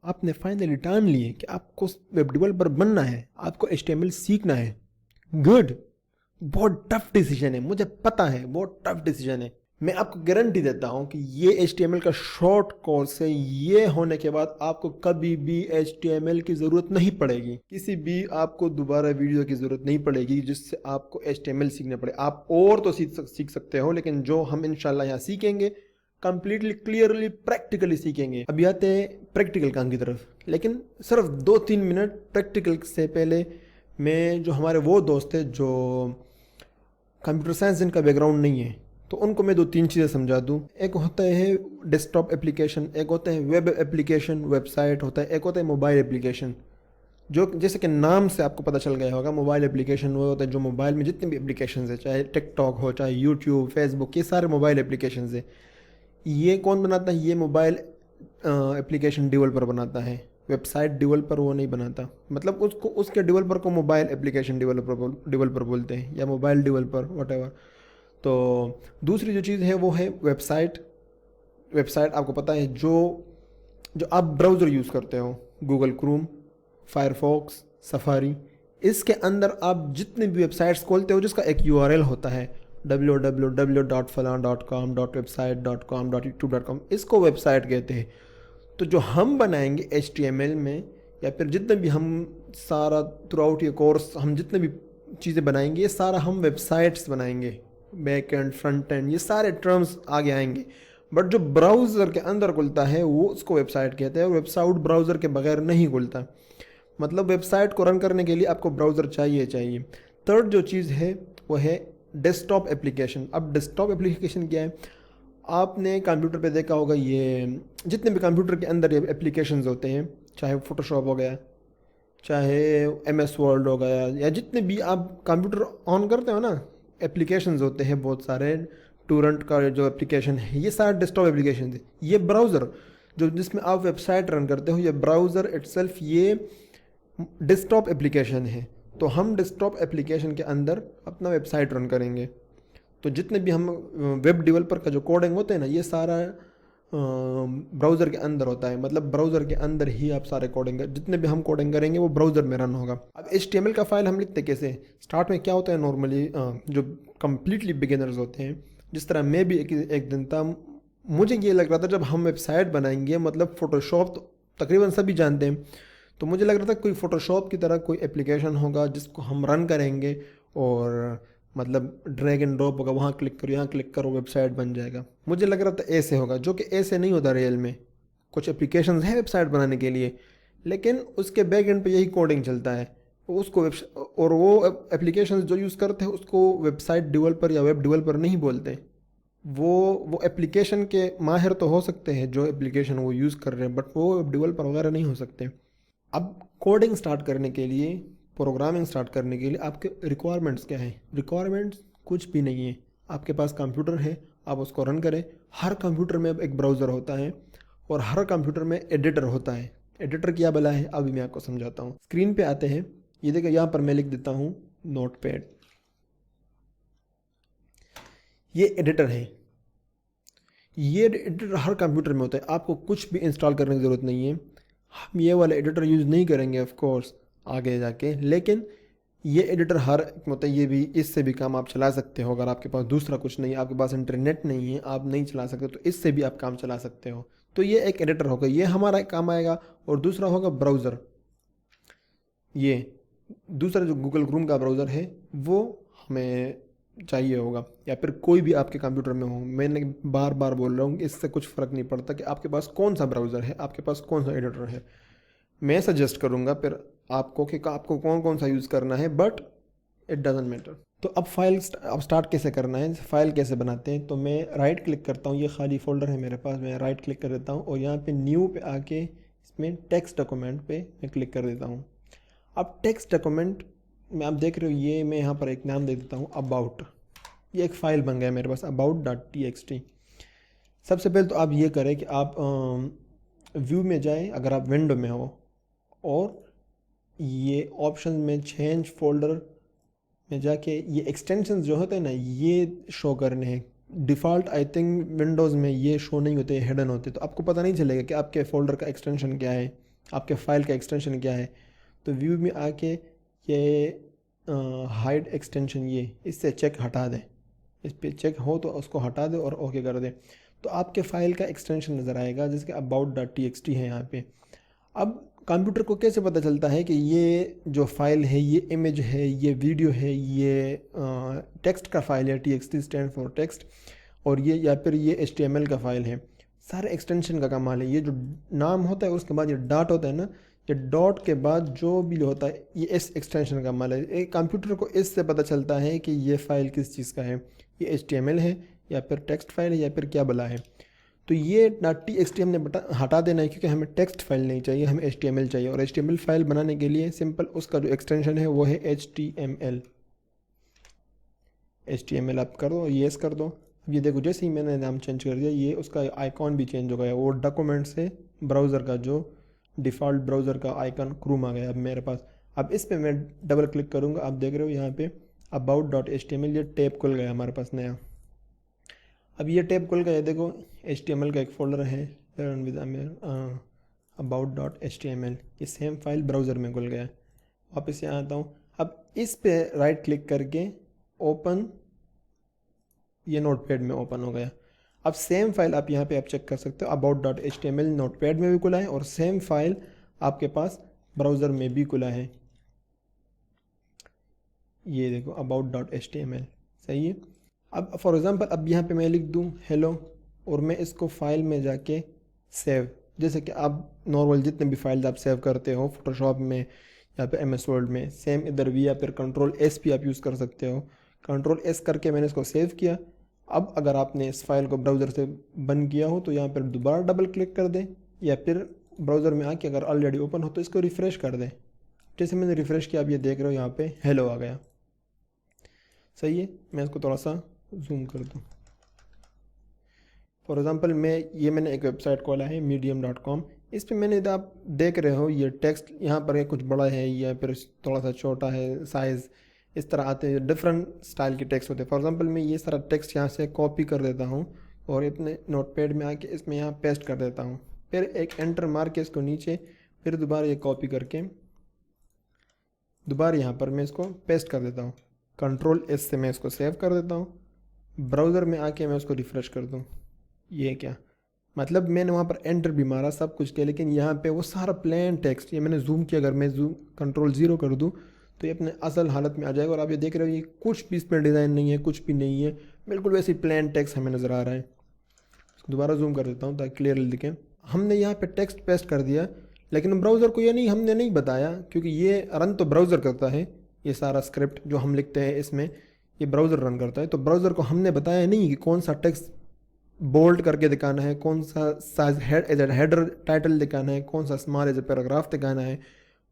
आपने फाइनली ठान लिए कि आपको वेब डेवलपर बनना है, आपको HTML सीखना है। गुड, बहुत टफ डिसीजन है, मुझे पता है बहुत टफ डिसीजन है। मैं आपको गारंटी देता हूं कि ये HTML का शॉर्ट कोर्स है, ये होने के बाद आपको कभी भी HTML की ज़रूरत नहीं पड़ेगी, किसी भी आपको दोबारा वीडियो की ज़रूरत नहीं पड़ेगी जिससे आपको HTML सीखना पड़े। आप और तो सीख सकते हो, लेकिन जो हम इंशाल्लाह यहाँ सीखेंगे कंप्लीटली क्लियरली प्रैक्टिकली सीखेंगे। अभी आते हैं प्रैक्टिकल काम की तरफ, लेकिन सिर्फ 2-3 मिनट प्रैक्टिकल से पहले मैं जो हमारे वो दोस्त है जो कंप्यूटर साइंस जिनका बैकग्राउंड नहीं है, तो उनको मैं 2-3 चीज़ें समझा दूँ। एक होता है डेस्कटॉप एप्लीकेशन, एक होता है वेब एप्लीकेशन, वेबसाइट होता है, एक होता है मोबाइल एप्लीकेशन। जो जैसे कि नाम से आपको पता चल गया होगा, मोबाइल एप्लीकेशन वो होता है जो मोबाइल में जितने भी एप्लीकेशन है, चाहे टिकटॉक हो, चाहे यूट्यूब, फेसबुक, ये सारे मोबाइल एप्लीकेशन है। ये कौन बनाता है? ये मोबाइल एप्लीकेशन डेवलपर बनाता है, वेबसाइट डेवलपर वो नहीं बनाता। मतलब उसको, उसके डेवलपर को मोबाइल एप्लीकेशन डेवलपर बोलते हैं, या मोबाइल डेवलपर व्हाटएवर। तो दूसरी जो चीज़ है वो है वेबसाइट। वेबसाइट आपको पता है जो जो आप ब्राउज़र यूज़ करते हो, गूगल क्रोम, फायरफॉक्स, सफारी, इसके अंदर आप जितने भी वेबसाइट्स खोलते हो जिसका एक URL होता है www.falan.com.website.com.youtube.com, इसको वेबसाइट कहते हैं। तो जो हम बनाएंगे HTML में, या फिर जितने भी हम सारा थ्रू आउट ये कोर्स हम जितने भी चीज़ें बनाएंगे, ये सारा हम वेबसाइट्स बनाएंगे। बैक एंड, फ्रंट एंड, ये सारे टर्म्स आगे आएंगे। बट जो ब्राउज़र के अंदर खुलता है वो उसको वेबसाइट कहते हैं, और वेबसाइट ब्राउज़र के बगैर नहीं खुलता। मतलब वेबसाइट को रन करने के लिए आपको ब्राउज़र चाहिए। थर्ड जो चीज़ है वो है डेस्कटॉप एप्लीकेशन। अब डेस्कटॉप एप्लीकेशन क्या है? आपने कंप्यूटर पे देखा होगा, ये जितने भी कंप्यूटर के अंदर ये एप्लीकेशंस होते हैं, चाहे फोटोशॉप हो गया, चाहे MS वर्ड हो गया, या जितने भी आप कंप्यूटर ऑन करते हो ना, एप्लीकेशंस होते हैं बहुत सारे। टूरेंट का जो एप्लीकेशन है, ये सारे डेस्कटॉप एप्लीकेशन है। ये ब्राउज़र जो जिसमें आप वेबसाइट रन करते हो, ये ब्राउज़र इटसेल्फ ये डेस्कटॉप एप्लीकेशन है। तो हम डेस्कटॉप एप्लीकेशन के अंदर अपना वेबसाइट रन करेंगे। तो जितने भी हम वेब डेवलपर का जो कोडिंग होते हैं ना, ये सारा ब्राउज़र के अंदर होता है। मतलब ब्राउज़र के अंदर ही आप सारे कोडिंग, जितने भी हम कोडिंग करेंगे वो ब्राउज़र में रन होगा। अब HTML का फाइल हम लिखते कैसे? स्टार्ट में क्या होता है नॉर्मली, जो कम्प्लीटली बिगिनर्स होते हैं, जिस तरह मैं भी एक दिन था, मुझे ये लग रहा था जब हम वेबसाइट बनाएंगे, मतलब फ़ोटोशॉप तो तकरीबन सभी जानते हैं, तो मुझे लग रहा था कोई फ़ोटोशॉप की तरह कोई एप्लीकेशन होगा जिसको हम रन करेंगे, और मतलब ड्रैग एंड ड्रॉप होगा, वहाँ क्लिक करो, यहाँ क्लिक करो, वेबसाइट बन जाएगा। मुझे लग रहा था ऐसे होगा, जो कि ऐसे नहीं होता रियल में। कुछ एप्लीकेशंस हैं वेबसाइट बनाने के लिए, लेकिन उसके बैक एंड पे यही कोडिंग चलता है। उसको और वो एप्लीकेशंस जो यूज़ करते हैं उसको वेबसाइट डेवलपर या वेब डेवलपर नहीं बोलते। वो एप्लीकेशन के माहिर तो हो सकते हैं जो एप्लीकेशन वो यूज़ कर रहे हैं, बट वो वेब डेवलपर वगैरह नहीं हो सकते। अब कोडिंग स्टार्ट करने के लिए, प्रोग्रामिंग स्टार्ट करने के लिए आपके रिक्वायरमेंट्स क्या हैं? रिक्वायरमेंट्स कुछ भी नहीं है। आपके पास कंप्यूटर है, आप उसको रन करें। हर कंप्यूटर में अब एक ब्राउज़र होता है, और हर कंप्यूटर में एडिटर होता है। एडिटर क्या भला है, अभी मैं आपको समझाता हूँ। स्क्रीन पे आते हैं, ये देखो यहाँ पर मैं लिख देता हूँ नोटपैड। ये एडिटर है। ये एडिटर हर कंप्यूटर में होता है, आपको कुछ भी इंस्टॉल करने की ज़रूरत नहीं है। हम ये वाला एडिटर यूज़ नहीं करेंगे ऑफ कोर्स आगे जाके, लेकिन ये एडिटर हर, मतलब ये भी, इससे भी काम आप चला सकते हो। अगर आपके पास दूसरा कुछ नहीं है, आपके पास इंटरनेट नहीं है, आप नहीं चला सकते, तो इससे भी आप काम चला सकते हो। तो ये एक एडिटर होगा, ये हमारा काम आएगा। और दूसरा होगा ब्राउज़र। ये दूसरा जो गूगल क्रोम का ब्राउज़र है वो हमें चाहिए होगा, या फिर कोई भी आपके कंप्यूटर में हो। मैंने बार बार बोल रहा हूँ, इससे कुछ फ़र्क नहीं पड़ता कि आपके पास कौन सा ब्राउज़र है, आपके पास कौन सा एडिटर है। मैं सजेस्ट करूँगा फिर आपको कि आपको कौन कौन सा यूज़ करना है, बट इट डजेंट मैटर। तो अब अब स्टार्ट कैसे करना है, फ़ाइल कैसे बनाते हैं? तो मैं राइट क्लिक करता हूँ, ये खाली फोल्डर है मेरे पास, मैं राइट क्लिक कर देता हूँ, और यहाँ पे न्यू पे आके इसमें टेक्स्ट डॉक्यूमेंट पे मैं क्लिक कर देता हूँ। अब टेक्स्ट डॉक्यूमेंट में आप देख रहे हो, ये मैं यहाँ पर एक नाम दे देता हूँ अबाउट। ये एक फ़ाइल बन गया मेरे पास, about.txt। सबसे पहले तो आप ये करें कि आप व्यू में जाएं अगर आप विंडो में हो, और ये ऑप्शन में चेंज फोल्डर में जाके ये एक्सटेंशन जो होते हैं ना, ये शो करने हैं। डिफ़ॉल्ट आई थिंक विंडोज़ में ये शो नहीं होते, हिडन होते, तो आपको पता नहीं चलेगा कि आपके फ़ोल्डर का एक्सटेंशन क्या है। आपके फ़ाइल का एक्सटेंशन क्या है। तो व्यू में आके ये हाइड एक्सटेंशन, ये इससे चेक हटा दें, इस पे चेक हो तो उसको हटा दें और ओके कर दें, तो आपके फ़ाइल का एक्सटेंशन नज़र आएगा जिसके about.txt है यहाँ पे। अब कंप्यूटर को कैसे पता चलता है कि ये जो फाइल है, ये इमेज है, ये वीडियो है, ये टेक्स्ट का फाइल है, TXT स्टैंड फॉर टेक्स्ट, और ये या फिर ये HTML का फाइल है। सारे एक्सटेंशन का कमाल है। ये जो नाम होता है उसके बाद ये डॉट होता है ना, ये डॉट के बाद जो भी होता है ये इस एक्सटेंशन का कमाल है। एक कंप्यूटर को इससे पता चलता है कि ये फ़ाइल किस चीज़ का है, ये HTML है या फिर टेक्स्ट फाइल है या फिर क्या भला है। तो ये .txt हमने हटा देना है क्योंकि हमें टेक्स्ट फाइल नहीं चाहिए, हमें HTML चाहिए। और HTML फाइल बनाने के लिए सिंपल उसका जो एक्सटेंशन है वो है HTML। HTML आप कर दो, येस कर दो। अब ये देखो जैसे ही मैंने नाम चेंज कर दिया ये उसका आइकॉन भी चेंज हो गया, वो डॉक्यूमेंट से ब्राउज़र का जो डिफ़ॉल्ट ब्राउज़र का आइकन क्रोम आ गया अब मेरे पास। अब इस पर मैं डबल क्लिक करूँगा, आप देख रहे हो यहाँ पे about.html, ये टैब खुल गया हमारे पास नया। अब ये टैब खुल गया, देखो HTML का एक फ़ोल्डर है विद about.html, ये सेम फाइल ब्राउज़र में खुल गया। वापस यहाँ आता हूँ, अब इस पे राइट क्लिक करके ओपन, ये नोटपैड में ओपन हो गया। अब सेम फाइल आप यहाँ पे आप चेक कर सकते हो, about.html नोटपैड में भी खुला है और सेम फाइल आपके पास ब्राउज़र में भी खुला है। ये देखो about.html, सही है। अब फॉर एग्ज़ाम्पल अब यहाँ पे मैं लिख दूँ हेलो और मैं इसको फाइल में जाके सेव, जैसे कि आप नॉर्मल जितने भी फाइल्स आप सेव करते हो फोटोशॉप में या फिर MS वर्ड में, सेम इधर भी, या फिर Ctrl+S भी आप यूज़ कर सकते हो। Ctrl+S करके मैंने इसको सेव किया। अब अगर आपने इस फाइल को ब्राउज़र से बंद किया हो तो यहाँ पर दोबारा डबल क्लिक कर दें, या फिर ब्राउज़र में आके अगर ऑलरेडी ओपन हो तो इसको रिफ़्रेश कर दें। जैसे मैंने रिफ़्रेश किया, आप ये देख रहे हो यहाँ पे हेलो आ गया, सही है। मैं इसको थोड़ा सा जूम कर दूँ। फॉर एग्ज़ाम्पल मैंने एक वेबसाइट खोला है medium.com, इस पर मैंने आप देख रहे हो ये टेक्स्ट यहाँ पर कुछ बड़ा है या फिर थोड़ा सा छोटा है, साइज़ इस तरह आते हैं, डिफरेंट स्टाइल के टेक्स्ट होते हैं। फॉर एग्ज़ाम्पल मैं ये सारा टेक्स्ट यहाँ से कॉपी कर देता हूँ और इतने नोटपैड में आके इसमें यहाँ पेस्ट कर देता हूँ, फिर एक एंटर मार के इसको नीचे, फिर दोबारा ये कॉपी करके दोबारा यहाँ पर मैं इसको पेस्ट कर देता हूँ। Ctrl+S से मैं इसको सेव कर देता हूँ, ब्राउज़र में आके मैं उसको रिफ़्रेश कर दूँ। ये क्या मतलब, मैंने वहाँ पर एंटर भी मारा, सब कुछ किया, लेकिन यहाँ पे वो सारा प्लेन टेक्स्ट, ये मैंने जूम किया, अगर मैं Ctrl+0 कर दूँ तो ये अपने असल हालत में आ जाएगा। और आप ये देख रहे हो ये कुछ भी इस पर डिज़ाइन नहीं है, कुछ भी नहीं है, बिल्कुल वैसे ही प्लेन टेक्स्ट हमें नज़र आ रहा है। दोबारा जूम कर देता हूँ ताकि क्लियरली दिखे। हमने यहाँ पे टेक्स्ट पेस्ट कर दिया, लेकिन ब्राउज़र को ये हमने नहीं बताया, क्योंकि ये रन तो ब्राउज़र करता है। ये सारा स्क्रिप्ट जो हम लिखते हैं इसमें ये ब्राउज़र रन करता है, तो ब्राउज़र को हमने बताया नहीं कि कौन सा टेक्स्ट बोल्ड करके दिखाना है, कौन सा size as a header title दिखाना है, कौन सा स्मॉल एज ए पैराग्राफ दिखाना है,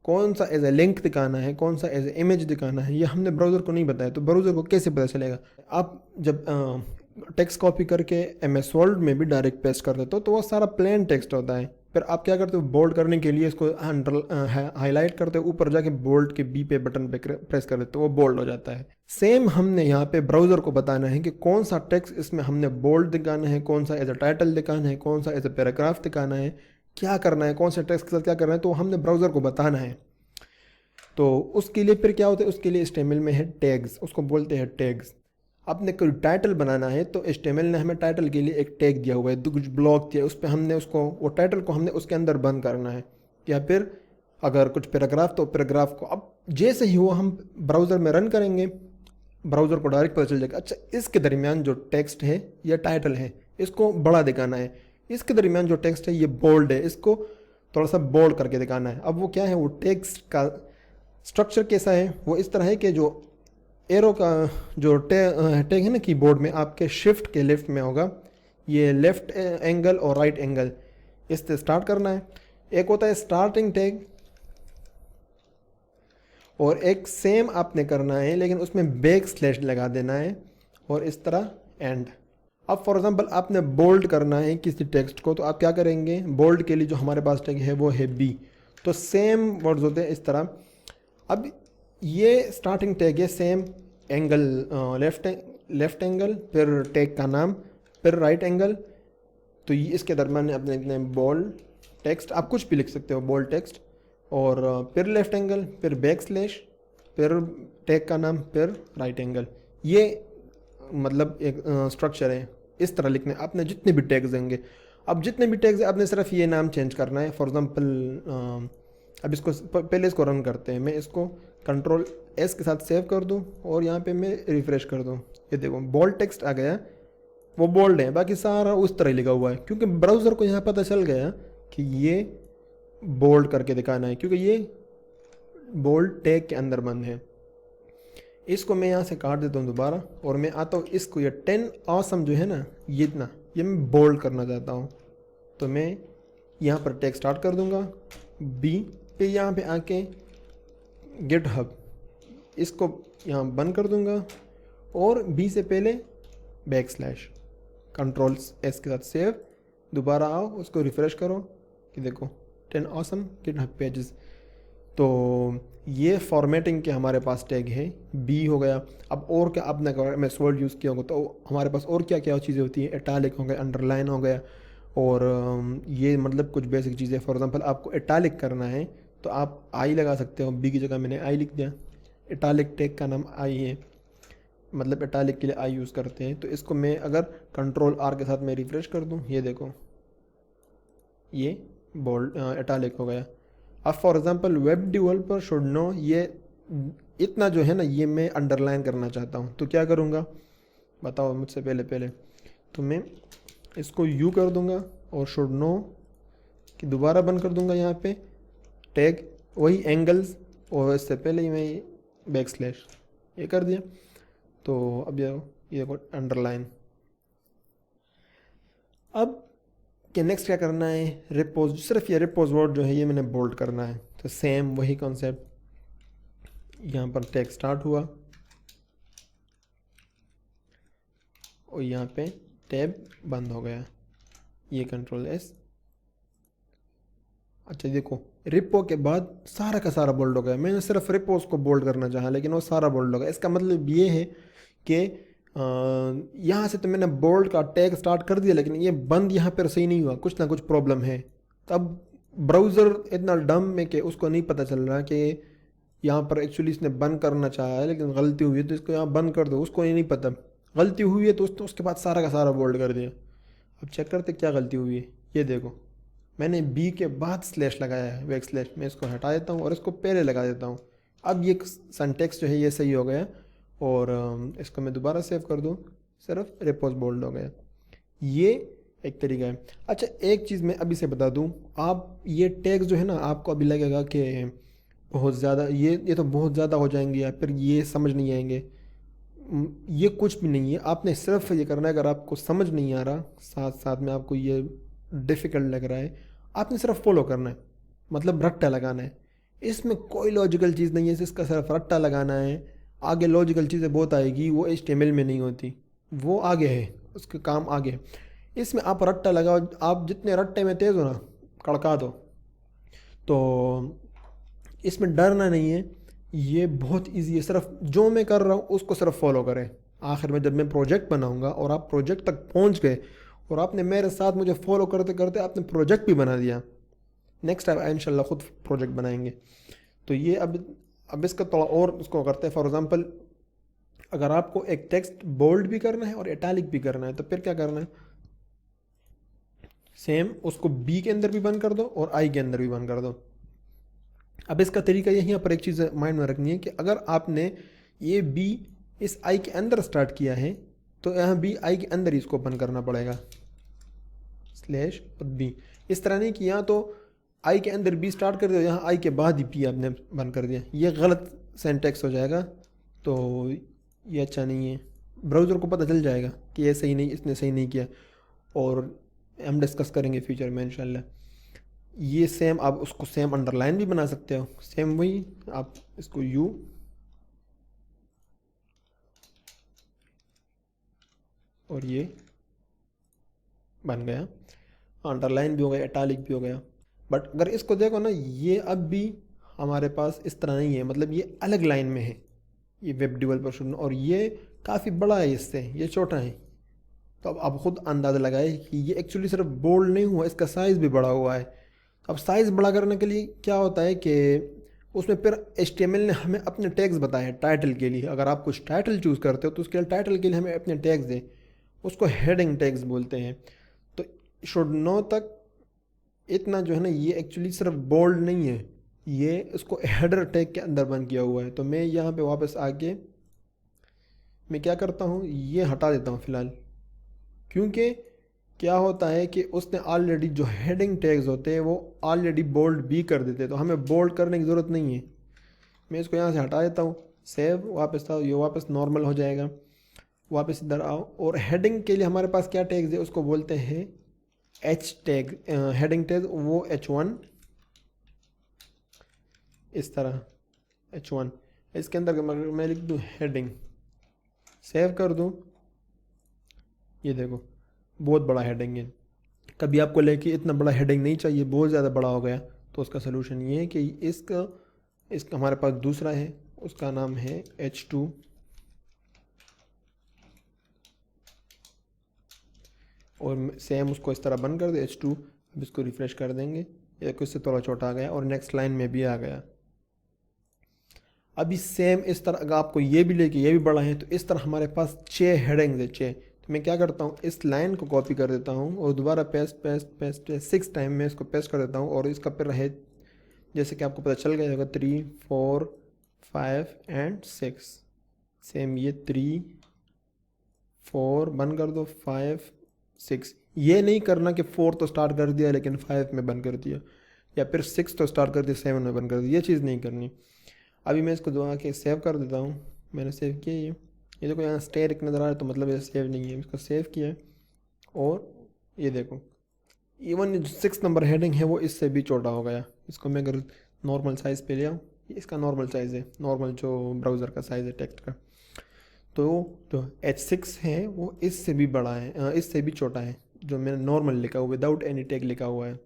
कौन सा एज ए लिंक दिखाना है, कौन सा एज ए इमेज दिखाना है, ये हमने ब्राउज़र को नहीं बताया। तो ब्राउज़र को कैसे पता चलेगा? आप जब टेक्स्ट कॉपी करके MS वर्ड में भी डायरेक्ट पेस्ट कर देते हो तो वो सारा प्लेन टेक्स्ट होता है, फिर आप क्या करते हो, बोल्ड करने के लिए इसको हाईलाइट करते हो, ऊपर जाके बोल्ड के B पे बटन पे प्रेस कर देते हो, वो बोल्ड हो जाता है। सेम हमने यहाँ पे ब्राउज़र को बताना है कि कौन सा टेक्स्ट इसमें हमने बोल्ड दिखाना है, कौन सा एज ए टाइटल दिखाना है, कौन सा एज ए पैराग्राफ दिखाना है, क्या करना है, कौन सा टेक्स्ट के साथ क्या करना है, तो हमने ब्राउज़र को बताना है। तो उसके लिए फिर क्या होता है, उसके लिए HTML में है टैग्स, उसको बोलते हैं टैग्स। आपने कोई टाइटल बनाना है तो HTML ने हमें टाइटल के लिए एक टैग दिया हुआ है, कुछ ब्लॉक दिया, उस पर हमने उसको, वो टाइटल को हमने उसके अंदर बंद करना है, या फिर अगर कुछ पैराग्राफ तो पैराग्राफ को। अब जैसे ही वो हम ब्राउज़र में रन करेंगे, ब्राउज़र को डायरेक्ट पता चल जाएगा, अच्छा इसके दरमियान जो टेक्स्ट है या टाइटल है इसको बड़ा दिखाना है, इसके दरमियान जो टेक्स्ट है ये बोल्ड है, इसको थोड़ा सा बोल्ड करके दिखाना है। अब वो क्या है, वो टेक्स्ट का स्ट्रक्चर कैसा है, वो इस तरह है कि जो एरो का जो टैग है ना कीबोर्ड में, आपके शिफ्ट के लेफ्ट में होगा, ये लेफ़्ट एंगल और राइट एंगल, इससे स्टार्ट करना है। एक होता है स्टार्टिंग टैग और एक सेम आपने करना है लेकिन उसमें बैक स्लैश लगा देना है और इस तरह एंड। अब फॉर एग्जांपल आपने बोल्ड करना है किसी टेक्स्ट को, तो आप क्या करेंगे, बोल्ड के लिए जो हमारे पास टैग है वो है B, तो सेम वर्ड्स होते हैं इस तरह। अब ये स्टार्टिंग टैग है, सेम एंगल, लेफ्ट एंगल, फिर टैग का नाम, फिर राइट एंगल, तो ये इसके दरम्यान अपने बोल्ड टेक्स्ट आप कुछ भी लिख सकते हो, बोल्ड टेक्स्ट, और फिर लेफ्ट एंगल, फिर बैक स्लैश, फिर टैग का नाम, फिर राइट एंगल। ये मतलब एक स्ट्रक्चर है। इस तरह लिखना है आपने जितने भी टैग्स देंगे। अब जितने भी टैग्स आपने सिर्फ ये नाम चेंज करना है। फॉर एग्जांपल अब इसको पहले इसको रन करते हैं। मैं इसको कंट्रोल एस के साथ सेव कर दूं और यहाँ पे मैं रिफ़्रेश कर दूं। ये देखो बोल्ड टेक्स्ट आ गया, वो बोल्ड है, बाकी सारा उस तरह लिखा हुआ है, क्योंकि ब्राउज़र को यहाँ पता चल गया कि ये बोल्ड करके दिखाना है, क्योंकि ये बोल्ड टैग के अंदर बंद है। इसको मैं यहाँ से काट देता हूँ दोबारा, और मैं आता हूँ इसको, ये 10 ऑसम जो है ना, ये इतना, ये मैं बोल्ड करना चाहता हूँ। तो मैं यहाँ पर टैग स्टार्ट कर दूँगा बी पे, यहाँ पे आके गिटहब, इसको यहाँ बंद कर दूँगा, और बी से पहले बैक स्लैश, कंट्रोल एस के साथ सेव, दोबारा आओ उसको रिफ़्रेश करो कि देखो 10 ऑसम गिटहब पेजेस। तो ये फॉर्मेटिंग के हमारे पास टैग है, बी हो गया। अब और क्या आपने अगर मैं वर्ड यूज़ किया होगा तो हमारे पास और क्या क्या चीज़ें होती हैं, इटैलिक हो गया, अंडरलाइन हो गया, और ये मतलब कुछ बेसिक चीज़ें। फॉर एग्जांपल आपको इटैलिक करना है तो आप आई लगा सकते हो, बी की जगह मैंने आई लिख दिया। इटैलिक टैग का नाम आई है, मतलब इटैलिक के लिए आई यूज़ करते हैं। तो इसको मैं अगर कंट्रोल आर के साथ मैं रिफ़्रेश कर दूँ, ये देखो ये बोल्ड इटैलिक हो गया। अब for example web developer should know, ये इतना जो है ना ये मैं अंडरलाइन करना चाहता हूँ, तो क्या करूँगा बताओ मुझसे पहले। तो मैं इसको यू कर दूँगा और शुड नो कि दोबारा बंद कर दूँगा यहाँ पे टैग, वही एंगल्स, और इससे पहले ही मैं बैक स्लैश ये कर दिया। तो अब ये देखो अंडरलाइन। अब कि नेक्स्ट क्या करना है, रिपोज, सिर्फ ये रिपोज वर्ड जो है ये मैंने बोल्ड करना है। तो सेम वही कॉन्सेप्ट, यहाँ पर टैग स्टार्ट हुआ और यहाँ पे टैब बंद हो गया, ये कंट्रोल एस। अच्छा देखो रिपो के बाद सारा का सारा बोल्ड हो गया। मैंने सिर्फ रिपोज को बोल्ड करना चाहा लेकिन वो सारा बोल्ड हो गया। इसका मतलब ये है कि यहाँ से तो मैंने बोल्ड का टैग स्टार्ट कर दिया लेकिन ये बंद यहाँ पर सही नहीं हुआ, कुछ ना कुछ प्रॉब्लम है। तब ब्राउज़र इतना डम में कि उसको नहीं पता चल रहा कि यहाँ पर एक्चुअली इसने बंद करना चाहा है लेकिन गलती हुई है तो इसको यहाँ बंद कर दो, उसको ये नहीं पता गलती हुई है। तो उसके बाद सारा का सारा बोल्ड कर दिया। अब चेक करते क्या गलती हुई है। ये देखो मैंने बी के बाद स्लैश लगाया है, बैक स्लैश। मैं इसको हटा देता हूँ और इसको पहले लगा देता हूँ। अब ये सिंटैक्स जो है ये सही हो गया, और इसको मैं दोबारा सेव कर दूँ, सिर्फ रिपोज बोल्ड हो गया। ये एक तरीका है। अच्छा एक चीज़ मैं अभी से बता दूँ, आप ये टैग जो है ना आपको अभी लगेगा कि बहुत ज़्यादा ये तो बहुत ज़्यादा हो जाएंगे या फिर ये समझ नहीं आएंगे। ये कुछ भी नहीं है, आपने सिर्फ ये करना है। अगर आपको समझ नहीं आ रहा, साथ साथ में आपको ये डिफ़िकल्ट लग रहा है, आपने सिर्फ फॉलो करना है, मतलब रट्टा लगाना है। इसमें कोई लॉजिकल चीज़ नहीं है, इसका सिर्फ रट्टा लगाना है। आगे लॉजिकल चीज़ें बहुत आएगी, वो HTML में नहीं होती, वो आगे है, उसके काम आगे है। इसमें आप रट्टा लगाओ, आप जितने रट्टे में तेज़ हो ना कड़का दो। तो इसमें डरना नहीं है, ये बहुत इजी है। सिर्फ जो मैं कर रहा हूँ उसको सिर्फ फॉलो करें। आखिर में जब मैं प्रोजेक्ट बनाऊँगा और आप प्रोजेक्ट तक पहुँच गए और आपने मेरे साथ मुझे फॉलो करते करते आपने प्रोजेक्ट भी बना दिया, नेक्स्ट टाइम इंशाल्लाह खुद प्रोजेक्ट बनाएंगे। तो ये अब इसका थोड़ा और उसको करते हैं। फॉर एग्जांपल अगर आपको एक टेक्स्ट बोल्ड भी करना है और इटैलिक भी करना है तो फिर क्या करना है, सेम उसको बी के अंदर भी बंद कर दो और आई के अंदर भी बंद कर दो। अब इसका तरीका यही, यहाँ पर एक चीज़ माइंड में रखनी है कि अगर आपने ये बी इस आई के अंदर स्टार्ट किया है तो यहाँ बी आई के अंदर ही इसको बंद करना पड़ेगा, स्लैश और बी। इस तरह नहीं कि यहाँ तो आई के अंदर बी स्टार्ट कर दिया, यहाँ आई के बाद ही बी आपने बंद कर दिया, ये गलत सिंटैक्स हो जाएगा। तो ये अच्छा नहीं है, ब्राउज़र को पता चल जाएगा कि ये सही नहीं, इसने सही नहीं किया। और हम डिस्कस करेंगे फ्यूचर में इंशाल्लाह। ये सेम आप उसको सेम अंडरलाइन भी बना सकते हो, सेम वही आप इसको यू और ये बन गया, अंडरलाइन भी हो गया, इटैलिक भी हो गया। बट अगर इसको देखो ना, ये अब भी हमारे पास इस तरह नहीं है, मतलब ये अलग लाइन में है, ये वेब डेवलपर शुरू, और ये काफ़ी बड़ा है, इससे ये छोटा है। तो अब आप खुद अंदाज़ा लगाए कि ये एक्चुअली सिर्फ बोल्ड नहीं हुआ, इसका साइज़ भी बड़ा हुआ है। अब साइज़ बड़ा करने के लिए क्या होता है कि उसमें फिर HTML ने हमें अपने टैग्स बताए हैं टाइटल के लिए। अगर आप कुछ टाइटल चूज़ करते हो तो उसके लिए टाइटल के लिए हमें अपने टैग्स दें, उसको हेडिंग टैग्स बोलते हैं। तो शुड नो तक इतना जो है ना, ये एक्चुअली सिर्फ बोल्ड नहीं है, ये इसको हेडर टैग के अंदर बंद किया हुआ है। तो मैं यहाँ पे वापस आके मैं क्या करता हूँ, ये हटा देता हूँ फ़िलहाल, क्योंकि क्या होता है कि उसने ऑलरेडी जो हेडिंग टैग्स होते हैं वो ऑलरेडी बोल्ड भी कर देते हैं, तो हमें बोल्ड करने की ज़रूरत नहीं है। मैं इसको यहाँ से हटा देता हूँ, सेव, वापस आओ, ये वापस नॉर्मल हो जाएगा। वापस इधर आओ, और हेडिंग के लिए हमारे पास क्या टैग्स है, उसको बोलते हैं एच टैग, हेडिंग टैग, वो H1 इस तरह H1। इसके अंदर मैं लिख दूँ हेडिंग, सेव कर दूँ, ये देखो बहुत बड़ा हेडिंग है। कभी आपको लेके इतना बड़ा हेडिंग नहीं चाहिए, बहुत ज़्यादा बड़ा हो गया, तो उसका सलूशन ये है कि इसका हमारे पास दूसरा है, उसका नाम है H2। और सेम उसको इस तरह बंद कर दे H2। अब इसको रिफ़्रेश कर देंगे, एक उससे थोड़ा छोटा आ गया और नेक्स्ट लाइन में भी आ गया। अभी सेम इस तरह अगर आपको ये भी लेके ये भी बड़ा है, तो इस तरह हमारे पास 6 हेडिंग्स है, 6। तो मैं क्या करता हूँ, इस लाइन को कॉपी कर देता हूँ और दोबारा पेस्ट पेस्ट पेस्ट 6 टाइम में इसको पेस्ट कर देता हूँ, और इसका फिर रहे जैसे कि आपको पता चल गया होगा 3 4 5 एंड 6। सेम ये 3 4 बंद कर दो, 5 6। ये नहीं करना कि 4 तो स्टार्ट कर दिया लेकिन 5 में बंद कर दिया, या फिर 6 तो स्टार्ट कर दिया 7 में बंद कर दिया, ये चीज़ नहीं करनी। अभी मैं इसको दबा के सेव कर देता हूँ। मैंने सेव किया ये देखो यहाँ स्टेरिक नज़र आ रहा है, तो मतलब ये सेव नहीं है। इसको सेव किया है, और ये देखो इवन जो 6 नंबर हेडिंग है वो इससे भी छोटा हो गया। इसको मैं अगर नॉर्मल साइज़ पे ले आऊँ, इसका नॉर्मल साइज़ है, नॉर्मल जो ब्राउज़र का साइज़ है टेक्स्ट का, तो जो H6 है वो इससे भी बड़ा है, इससे भी छोटा है, जो मैंने नॉर्मल लिखा हुआ विदाउट एनी टैग लिखा हुआ है।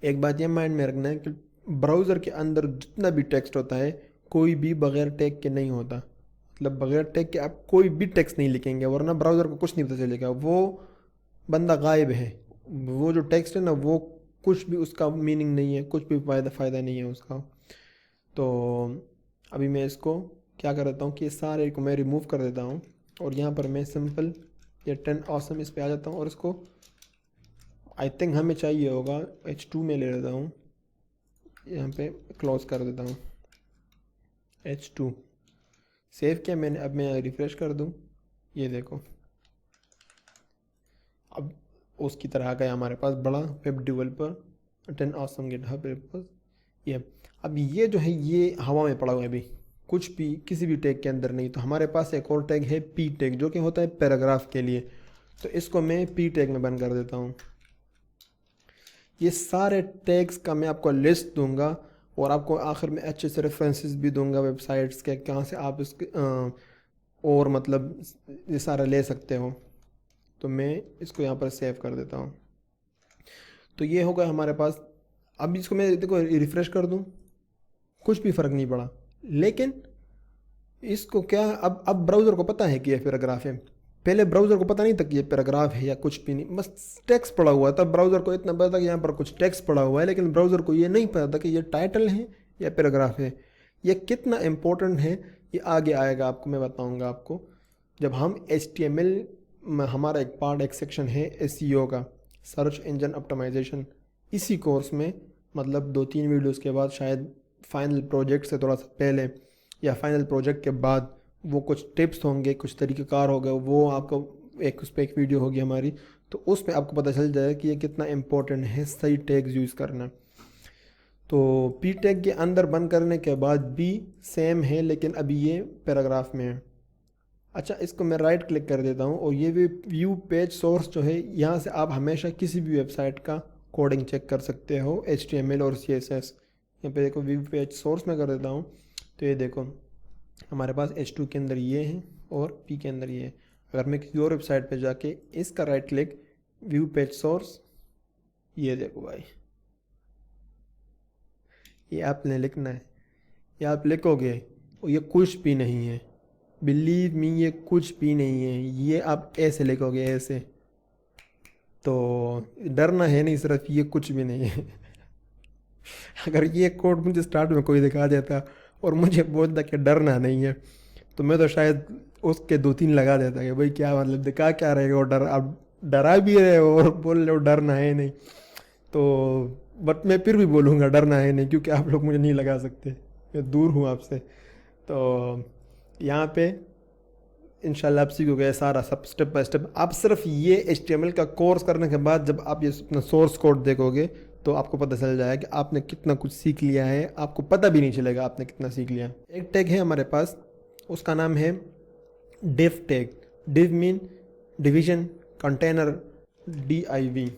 एक बात ये माइंड में रखना है कि ब्राउज़र के अंदर जितना भी टेक्स्ट होता है कोई भी बगैर टैग के नहीं होता। मतलब बगैर टैग के आप कोई भी टेक्स्ट नहीं लिखेंगे, वरना ब्राउज़र को कुछ नहीं पता चलेगा, वो बंदा गायब है। वो जो टेक्स्ट है ना, वो कुछ भी उसका मीनिंग नहीं है, कुछ भी फ़ायदा नहीं है उसका। तो अभी मैं इसको क्या कर देता हूँ कि सारे को मैं रिमूव कर देता हूँ, और यहाँ पर मैं सिंपल ये 10 ऑसम इस पे आ जाता हूँ, और इसको आई थिंक हमें चाहिए होगा H2 में ले लेता हूँ, यहाँ पे क्लोज कर देता हूँ H2। सेव किया मैंने, अब मैं रिफ़्रेश कर दूँ, ये देखो अब उसकी तरह आ गया हमारे पास बड़ा web developer 10 awesome GitHub repos. ये अब ये जो है ये हवा में पड़ा हुआ है अभी, कुछ भी किसी भी टैग के अंदर नहीं। तो हमारे पास एक और टैग है P टैग, जो कि होता है पैराग्राफ के लिए। तो इसको मैं P टैग में बंद कर देता हूँ। ये सारे टैग्स का मैं आपको लिस्ट दूंगा, और आपको आखिर में अच्छे से रेफरेंसेस भी दूंगा वेबसाइट्स के, कहाँ से आप इसके और मतलब ये सारा ले सकते हो। तो मैं इसको यहाँ पर सेव कर देता हूँ। तो ये होगा हमारे पास। अब इसको मैं देखो रिफ़्रेश कर दूँ, कुछ भी फ़र्क नहीं पड़ा, लेकिन इसको क्या अब ब्राउज़र को पता है कि ये पैराग्राफ है। पहले ब्राउज़र को पता नहीं था कि ये पैराग्राफ है या कुछ भी नहीं, बस टेक्स्ट पड़ा हुआ था। ब्राउज़र को इतना पता था कि यहाँ पर कुछ टेक्स्ट पड़ा हुआ है, लेकिन ब्राउज़र को ये नहीं पता था कि ये टाइटल है या पैराग्राफ है। ये कितना इम्पोर्टेंट है ये आगे आएगा, आपको मैं बताऊँगा आपको जब हम HTML में हमारा एक पार्ट, एक सेक्शन है SEO का, सर्च इंजन ऑप्टिमाइजेशन। इसी कोर्स में मतलब 2-3 वीडियोस के बाद, शायद फाइनल प्रोजेक्ट से थोड़ा सा पहले या फाइनल प्रोजेक्ट के बाद, वो कुछ टिप्स होंगे, कुछ तरीक़ेकार होगा, वो आपको एक उस पर एक वीडियो होगी हमारी, तो उसमें आपको पता चल जाएगा कि ये कितना इम्पोर्टेंट है सही टैग्स यूज़ करना। तो P टैग के अंदर बंद करने के बाद भी सेम है, लेकिन अभी ये पैराग्राफ में है। अच्छा, इसको मैं राइट क्लिक कर देता हूँ, और ये भी व्यू पेज सोर्स जो है, यहाँ से आप हमेशा किसी भी वेबसाइट का कोडिंग चेक कर सकते हो, HTML और CSS। यहाँ पे देखो व्यू पेज सोर्स में कर देता हूँ, तो ये देखो हमारे पास H2 के अंदर ये है और P के अंदर ये है। अगर मैं किसी और वेबसाइट पे जाके इसका right click, view page source, ये देखो भाई, ये आपने लिखना है, ये आप लिखोगे और ये कुछ भी नहीं है, बिलीव मी, ये कुछ भी नहीं है। ये आप ऐसे लिखोगे, ऐसे। तो डरना है नहीं, सिर्फ ये कुछ भी नहीं है। अगर ये कोड मुझे स्टार्ट में कोई दिखा देता और मुझे बोलता कि डरना नहीं है, तो मैं तो शायद उसके दो तीन लगा देता कि भाई क्या मतलब दिखा क्या रहे हो, डर आप डरा भी रहे हो और बोल रहे हो डरना है नहीं। तो बट मैं फिर भी बोलूँगा डरना है नहीं, क्योंकि आप लोग मुझे नहीं लगा सकते, मैं दूर हूँ आपसे। तो यहाँ पे इंशाल्लाह आप सीखोगे सारा सब स्टेप बाय स्टेप। आप सिर्फ ये HTML का कोर्स करने के बाद जब आप ये अपना सोर्स कोड देखोगे तो आपको पता चल जाएगा कि आपने कितना कुछ सीख लिया है, आपको पता भी नहीं चलेगा आपने कितना सीख लिया। एक टैग है हमारे पास, उसका नाम है div tag. Div mean division, container, DIV।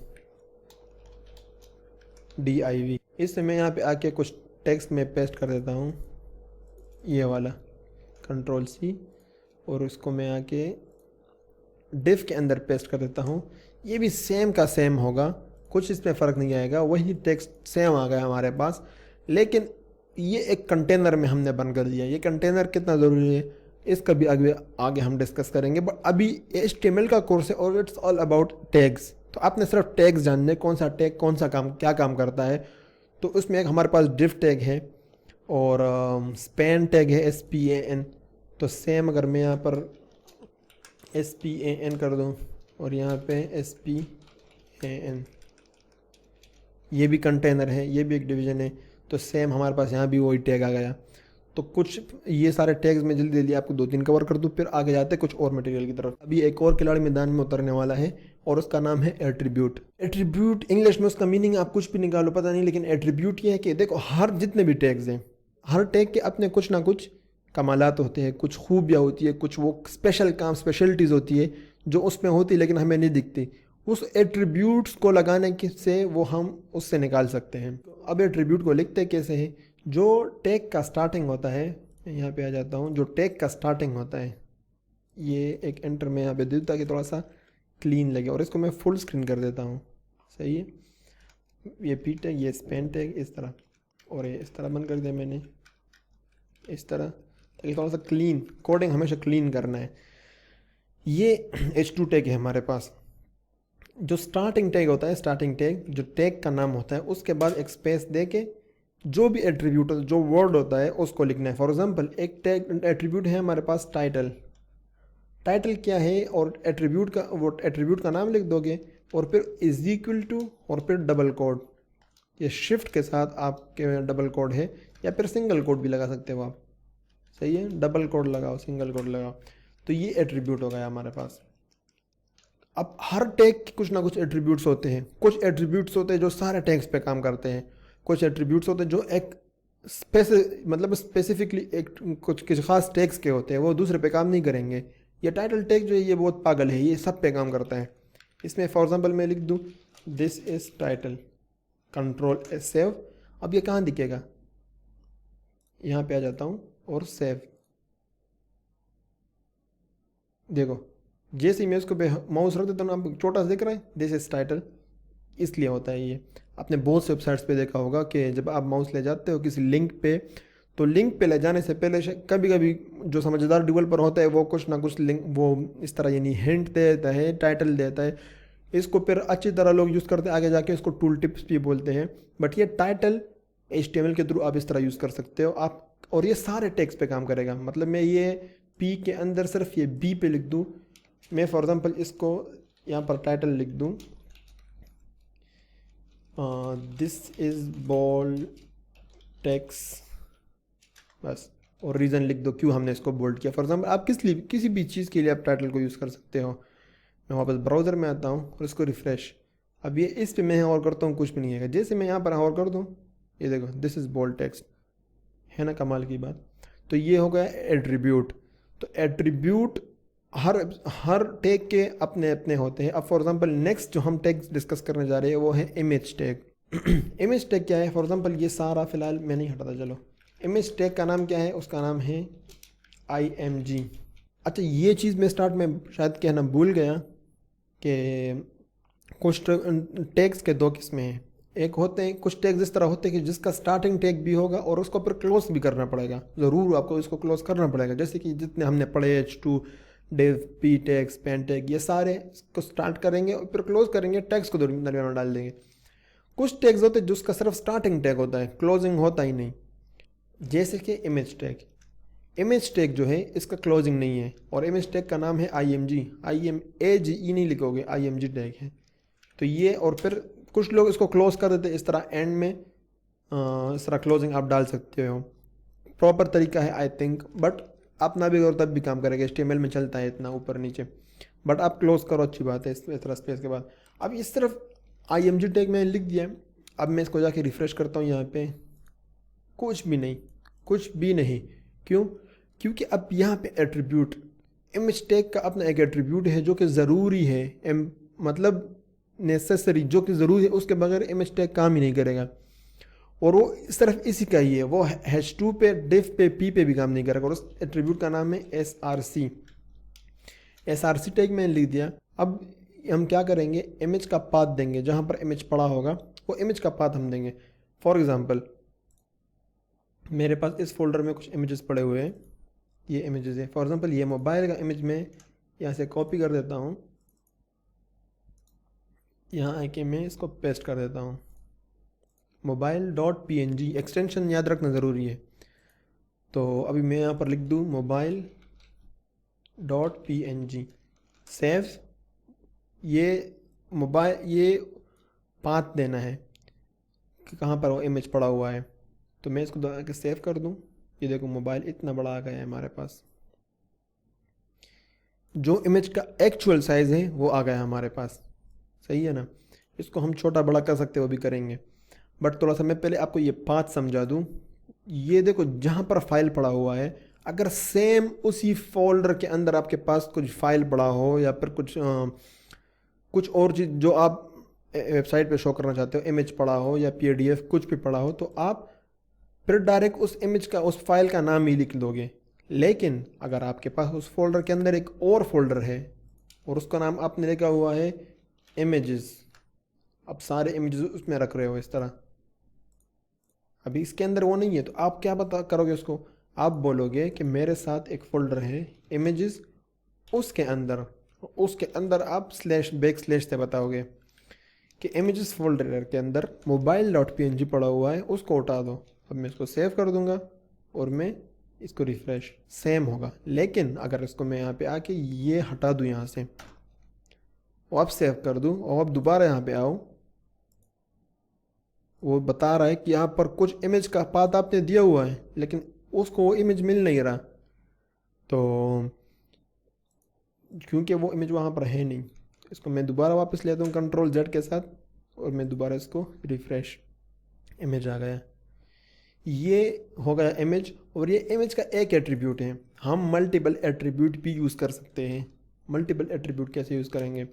इससे मैं यहाँ पे आके कुछ टेक्स्ट में पेस्ट कर देता हूँ, ये वाला Ctrl+C, और उसको मैं आके डिव के अंदर पेस्ट कर देता हूँ। ये भी सेम का सेम होगा, कुछ इसमें फ़र्क नहीं आएगा, वही टेक्स्ट सेम आ गया हमारे पास। लेकिन ये एक कंटेनर में हमने बंद कर दिया। ये कंटेनर कितना ज़रूरी है इसका भी आगे आगे हम डिस्कस करेंगे, बट अभी HTML का कोर्स है और इट्स ऑल अबाउट टैग्स। तो आपने सिर्फ टैग्स जानने, कौन सा टैग कौन सा काम क्या काम करता है। तो उसमें एक हमारे पास डिव टैग है और स्पैन टैग है, SPAN। तो सेम अगर मैं यहाँ पर SPAN कर दूँ और यहाँ पे SPAN, ये भी कंटेनर है, ये भी एक डिवीज़न है, तो सेम हमारे पास यहाँ भी वही टैग आ गया। तो कुछ ये सारे टैग्स में जल्दी जल्दी आपको दो तीन कवर कर दूँ, फिर आगे जाते हैं कुछ और मटेरियल की तरफ। अभी एक और खिलाड़ी मैदान में उतरने वाला है और उसका नाम है एट्रीब्यूट। एट्रीब्यूट इंग्लिश में उसका मीनिंग आप कुछ भी निकालो पता नहीं, लेकिन एट्रीब्यूट ये है कि देखो हर जितने भी टैग्स हैं, हर टैग के अपने कुछ ना कुछ कमालात होते हैं, कुछ खूबियाँ होती है, कुछ वो स्पेशल काम स्पेशलिटीज़ होती है जो उसमें होती लेकिन हमें नहीं दिखती। उस एट्रीब्यूट्स को लगाने के से वो हम उससे निकाल सकते हैं। अब एट्रीब्यूट को लिखते कैसे हैं? जो टैग का स्टार्टिंग होता है, यहाँ पे आ जाता हूँ, जो टैग का स्टार्टिंग होता है, ये एक एंटर में यहाँ पे दे दूँ ताकि थोड़ा सा क्लीन लगे, और इसको मैं फुल स्क्रीन कर देता हूँ। सही है, ये पी टैग, ये स्पैन टैग इस तरह, और ये इस तरह बंद कर दिया मैंने, इस तरह, ताकि थोड़ा सा क्लीन, कोडिंग हमेशा क्लीन करना है। ये H2 टैग है हमारे पास। जो स्टार्टिंग टैग होता है, स्टार्टिंग टैग जो टैग का नाम होता है, उसके बाद एक स्पेस दे के जो भी एट्रीब्यूट जो वर्ड होता है उसको लिखना है। फॉर एग्जांपल एक टैग एट्रीब्यूट है हमारे पास टाइटल। टाइटल क्या है, और एट्रीब्यूट का वो एट्रीब्यूट का नाम लिख दोगे और फिर इज इक्वल टू और फिर डबल कोड। ये शिफ्ट के साथ आपके डबल कोड है, या फिर सिंगल कोड भी लगा सकते हो आप। सही है, डबल कोड लगाओ, सिंगल कोड लगाओ, तो ये एट्रीब्यूट हो गया हमारे पास। अब हर टैग के कुछ ना कुछ एट्रीब्यूट्स होते हैं। कुछ एट्रीब्यूट्स होते हैं जो सारे टैग्स पे काम करते हैं, कुछ एट्रीब्यूट्स होते हैं जो एक मतलब स्पेसिफिकली एक कुछ खास टैग्स के होते हैं, वो दूसरे पे काम नहीं करेंगे। ये टाइटल टैग जो है ये बहुत पागल है, ये सब पे काम करता है। इसमें फॉर एग्जांपल मैं लिख दूँ this is title, Ctrl+S save. अब ये कहाँ दिखेगा, यहाँ पे आ जाता हूँ और सेव। देखो जैसे ही मैं इसको पे माउस रख देता हूँ, आप छोटा सा दिख रहा है, दिस इज टाइटल। इसलिए होता है ये। आपने बहुत से वेबसाइट्स पे देखा होगा कि जब आप माउस ले जाते हो किसी लिंक पे, तो लिंक पे ले जाने से पहले कभी कभी जो समझदार डेवलपर होता है वो कुछ ना कुछ लिंक वो इस तरह यानी हिंट देता है, टाइटल देता है। इसको फिर अच्छी तरह लोग यूज़ करते हैं, आगे जाके इसको टूल टिप्स भी बोलते हैं। बट ये टाइटल HTML के थ्रू आप इस तरह यूज़ कर सकते हो आप, और ये सारे टेक्स्ट पे काम करेगा। मतलब मैं ये P के अंदर सिर्फ ये B पे लिख दूँ, मैं फॉर एग्जांपल इसको यहाँ पर टाइटल लिख दूँ दिस इज़ बोल्ड टेक्स्ट, बस, और रीज़न लिख दो क्यों हमने इसको बोल्ड किया। फॉर एग्जांपल आप किसी भी चीज़ के लिए आप टाइटल को यूज़ कर सकते हो। मैं वापस ब्राउज़र में आता हूँ और इसको रिफ़्रेश, अब ये इस पे मैं और करता हूँ, कुछ भी नहीं है। जैसे मैं यहाँ पर और कर दूँ, ये देखो दिस इज़ बोल्ड टेक्स्ट, है ना कमाल की बात। तो ये हो गया एट्रीब्यूट। तो एट्रीब्यूट हर टैग के अपने अपने होते हैं। अब फॉर एग्जांपल नेक्स्ट जो हम टैग डिस्कस करने जा रहे हैं वो है इमेज टैग। इमेज टैग क्या है? फॉर एग्जांपल ये सारा फिलहाल मैं नहीं हटाता, चलो। इमेज टैग का नाम क्या है? उसका नाम है IMG। अच्छा, ये चीज़ मैं स्टार्ट में शायद कहना भूल गया कि कुछ टैग्स के दो किस्में हैं। एक होते हैं कुछ टैग्स इस तरह होते हैं कि जिसका स्टार्टिंग टैग भी होगा और उसको फिर क्लोज भी करना पड़ेगा, ज़रूर आपको इसको क्लोज करना पड़ेगा। जैसे कि जितने हमने पढ़े H2 div, P tag, span tag, ये सारे को स्टार्ट करेंगे और फिर क्लोज करेंगे, टैग्स को दरमियान में डाल देंगे। कुछ टैग्स होते हैं जिसका सिर्फ स्टार्टिंग टैग होता है, क्लोजिंग होता ही नहीं। जैसे कि इमेज टैग, इमेज टैग जो है इसका क्लोजिंग नहीं है, और इमेज टैग का नाम है IMG, IMAGE नहीं लिखोगे, IMG टैग है। तो ये, और फिर कुछ लोग इसको क्लोज कर देते हैं इस तरह एंड में, इस तरह क्लोजिंग आप डाल सकते हो, प्रॉपर तरीका है आई थिंक, बट आप ना भी करो तब भी काम करेगा, HTML में चलता है इतना ऊपर नीचे, बट आप क्लोज करो अच्छी बात है इस तरह स्पेस के बाद। अब इस तरफ IMG टैग मैंने लिख दिया। अब मैं इसको जाके रिफ्रेश करता हूँ, यहाँ पे कुछ भी नहीं, कुछ भी नहीं। क्यों? क्योंकि अब यहाँ पे एट्रीब्यूट, इमेज टैग का अपना एक एट्रीब्यूट है जो कि ज़रूरी है, मतलब नेसेसरी, जो कि ज़रूरी है, उसके बगैर इमेज टैग काम ही नहीं करेगा। और वो सिर्फ इसी का ही है, वो H2 पे, div पे, p पे भी काम नहीं करेगा, और उस एट्रीब्यूट का नाम है SRC। SRC टैग मैंने लिख दिया। अब हम क्या करेंगे, इमेज का पाथ देंगे, जहाँ पर इमेज पड़ा होगा वो इमेज का पाथ हम देंगे। फॉर एग्ज़ाम्पल मेरे पास इस फोल्डर में कुछ इमेजेस पड़े हुए हैं, ये इमेजेस है। फॉर एग्ज़ाम्पल ये मोबाइल का इमेज में यहाँ से कॉपी कर देता हूँ, यहाँ आके मैं इसको पेस्ट कर देता हूँ। mobile.png एक्सटेंशन याद रखना ज़रूरी है। तो अभी मैं यहाँ पर लिख दूँ mobile.png, सेव। ये ये पाथ देना है कि कहाँ पर वो इमेज पड़ा हुआ है। तो मैं इसको दबा के सेव कर दूँ। ये देखो मोबाइल इतना बड़ा आ गया है हमारे पास, जो इमेज का एक्चुअल साइज़ है वो आ गया हमारे पास, सही है ना। इसको हम छोटा बड़ा कर सकते हैं, वो भी करेंगे, बट थोड़ा सा मैं पहले आपको ये पाथ समझा दूँ। ये देखो जहाँ पर फाइल पड़ा हुआ है, अगर सेम उसी फोल्डर के अंदर आपके पास कुछ फाइल पड़ा हो, या फिर कुछ और चीज़ जो आप वेबसाइट पे शो करना चाहते हो, इमेज पड़ा हो या PDF कुछ भी पड़ा हो, तो आप फिर डायरेक्ट उस इमेज का, उस फाइल का नाम ही लिख दोगे। लेकिन अगर आपके पास उस फोल्डर के अंदर एक और फोल्डर है और उसका नाम आपने लिखा हुआ है इमेजेस, अब सारे इमेजेस उसमें रख रहे हो इस तरह, अभी इसके अंदर वो नहीं है, तो आप क्या बता करोगे उसको, आप बोलोगे कि मेरे साथ एक फ़ोल्डर है इमेजेस, उसके अंदर आप // से बताओगे कि इमेजेस फोल्डर के अंदर mobile.png पड़ा हुआ है, उसको उठा दो। अब मैं इसको सेव कर दूंगा और मैं इसको रिफ़्रेश, सेम होगा। लेकिन अगर इसको मैं यहाँ पे आके ये हटा दूँ यहाँ से, और अब सेव कर दूँ और अब दोबारा यहाँ पे आओ, वो बता रहा है कि यहाँ पर कुछ इमेज का पाथ आपने दिया हुआ है, लेकिन उसको वो इमेज मिल नहीं रहा। तो क्योंकि वो इमेज वहाँ पर है नहीं, इसको मैं दोबारा वापस लेता हूँ Ctrl+Z के साथ, और मैं दोबारा इसको रिफ़्रेश, इमेज आ गया। ये हो गया इमेज, और ये इमेज का एक एट्रीब्यूट है। हम मल्टीपल एट्रीब्यूट भी यूज़ कर सकते हैं। मल्टीपल एट्रीब्यूट कैसे यूज़ करेंगे,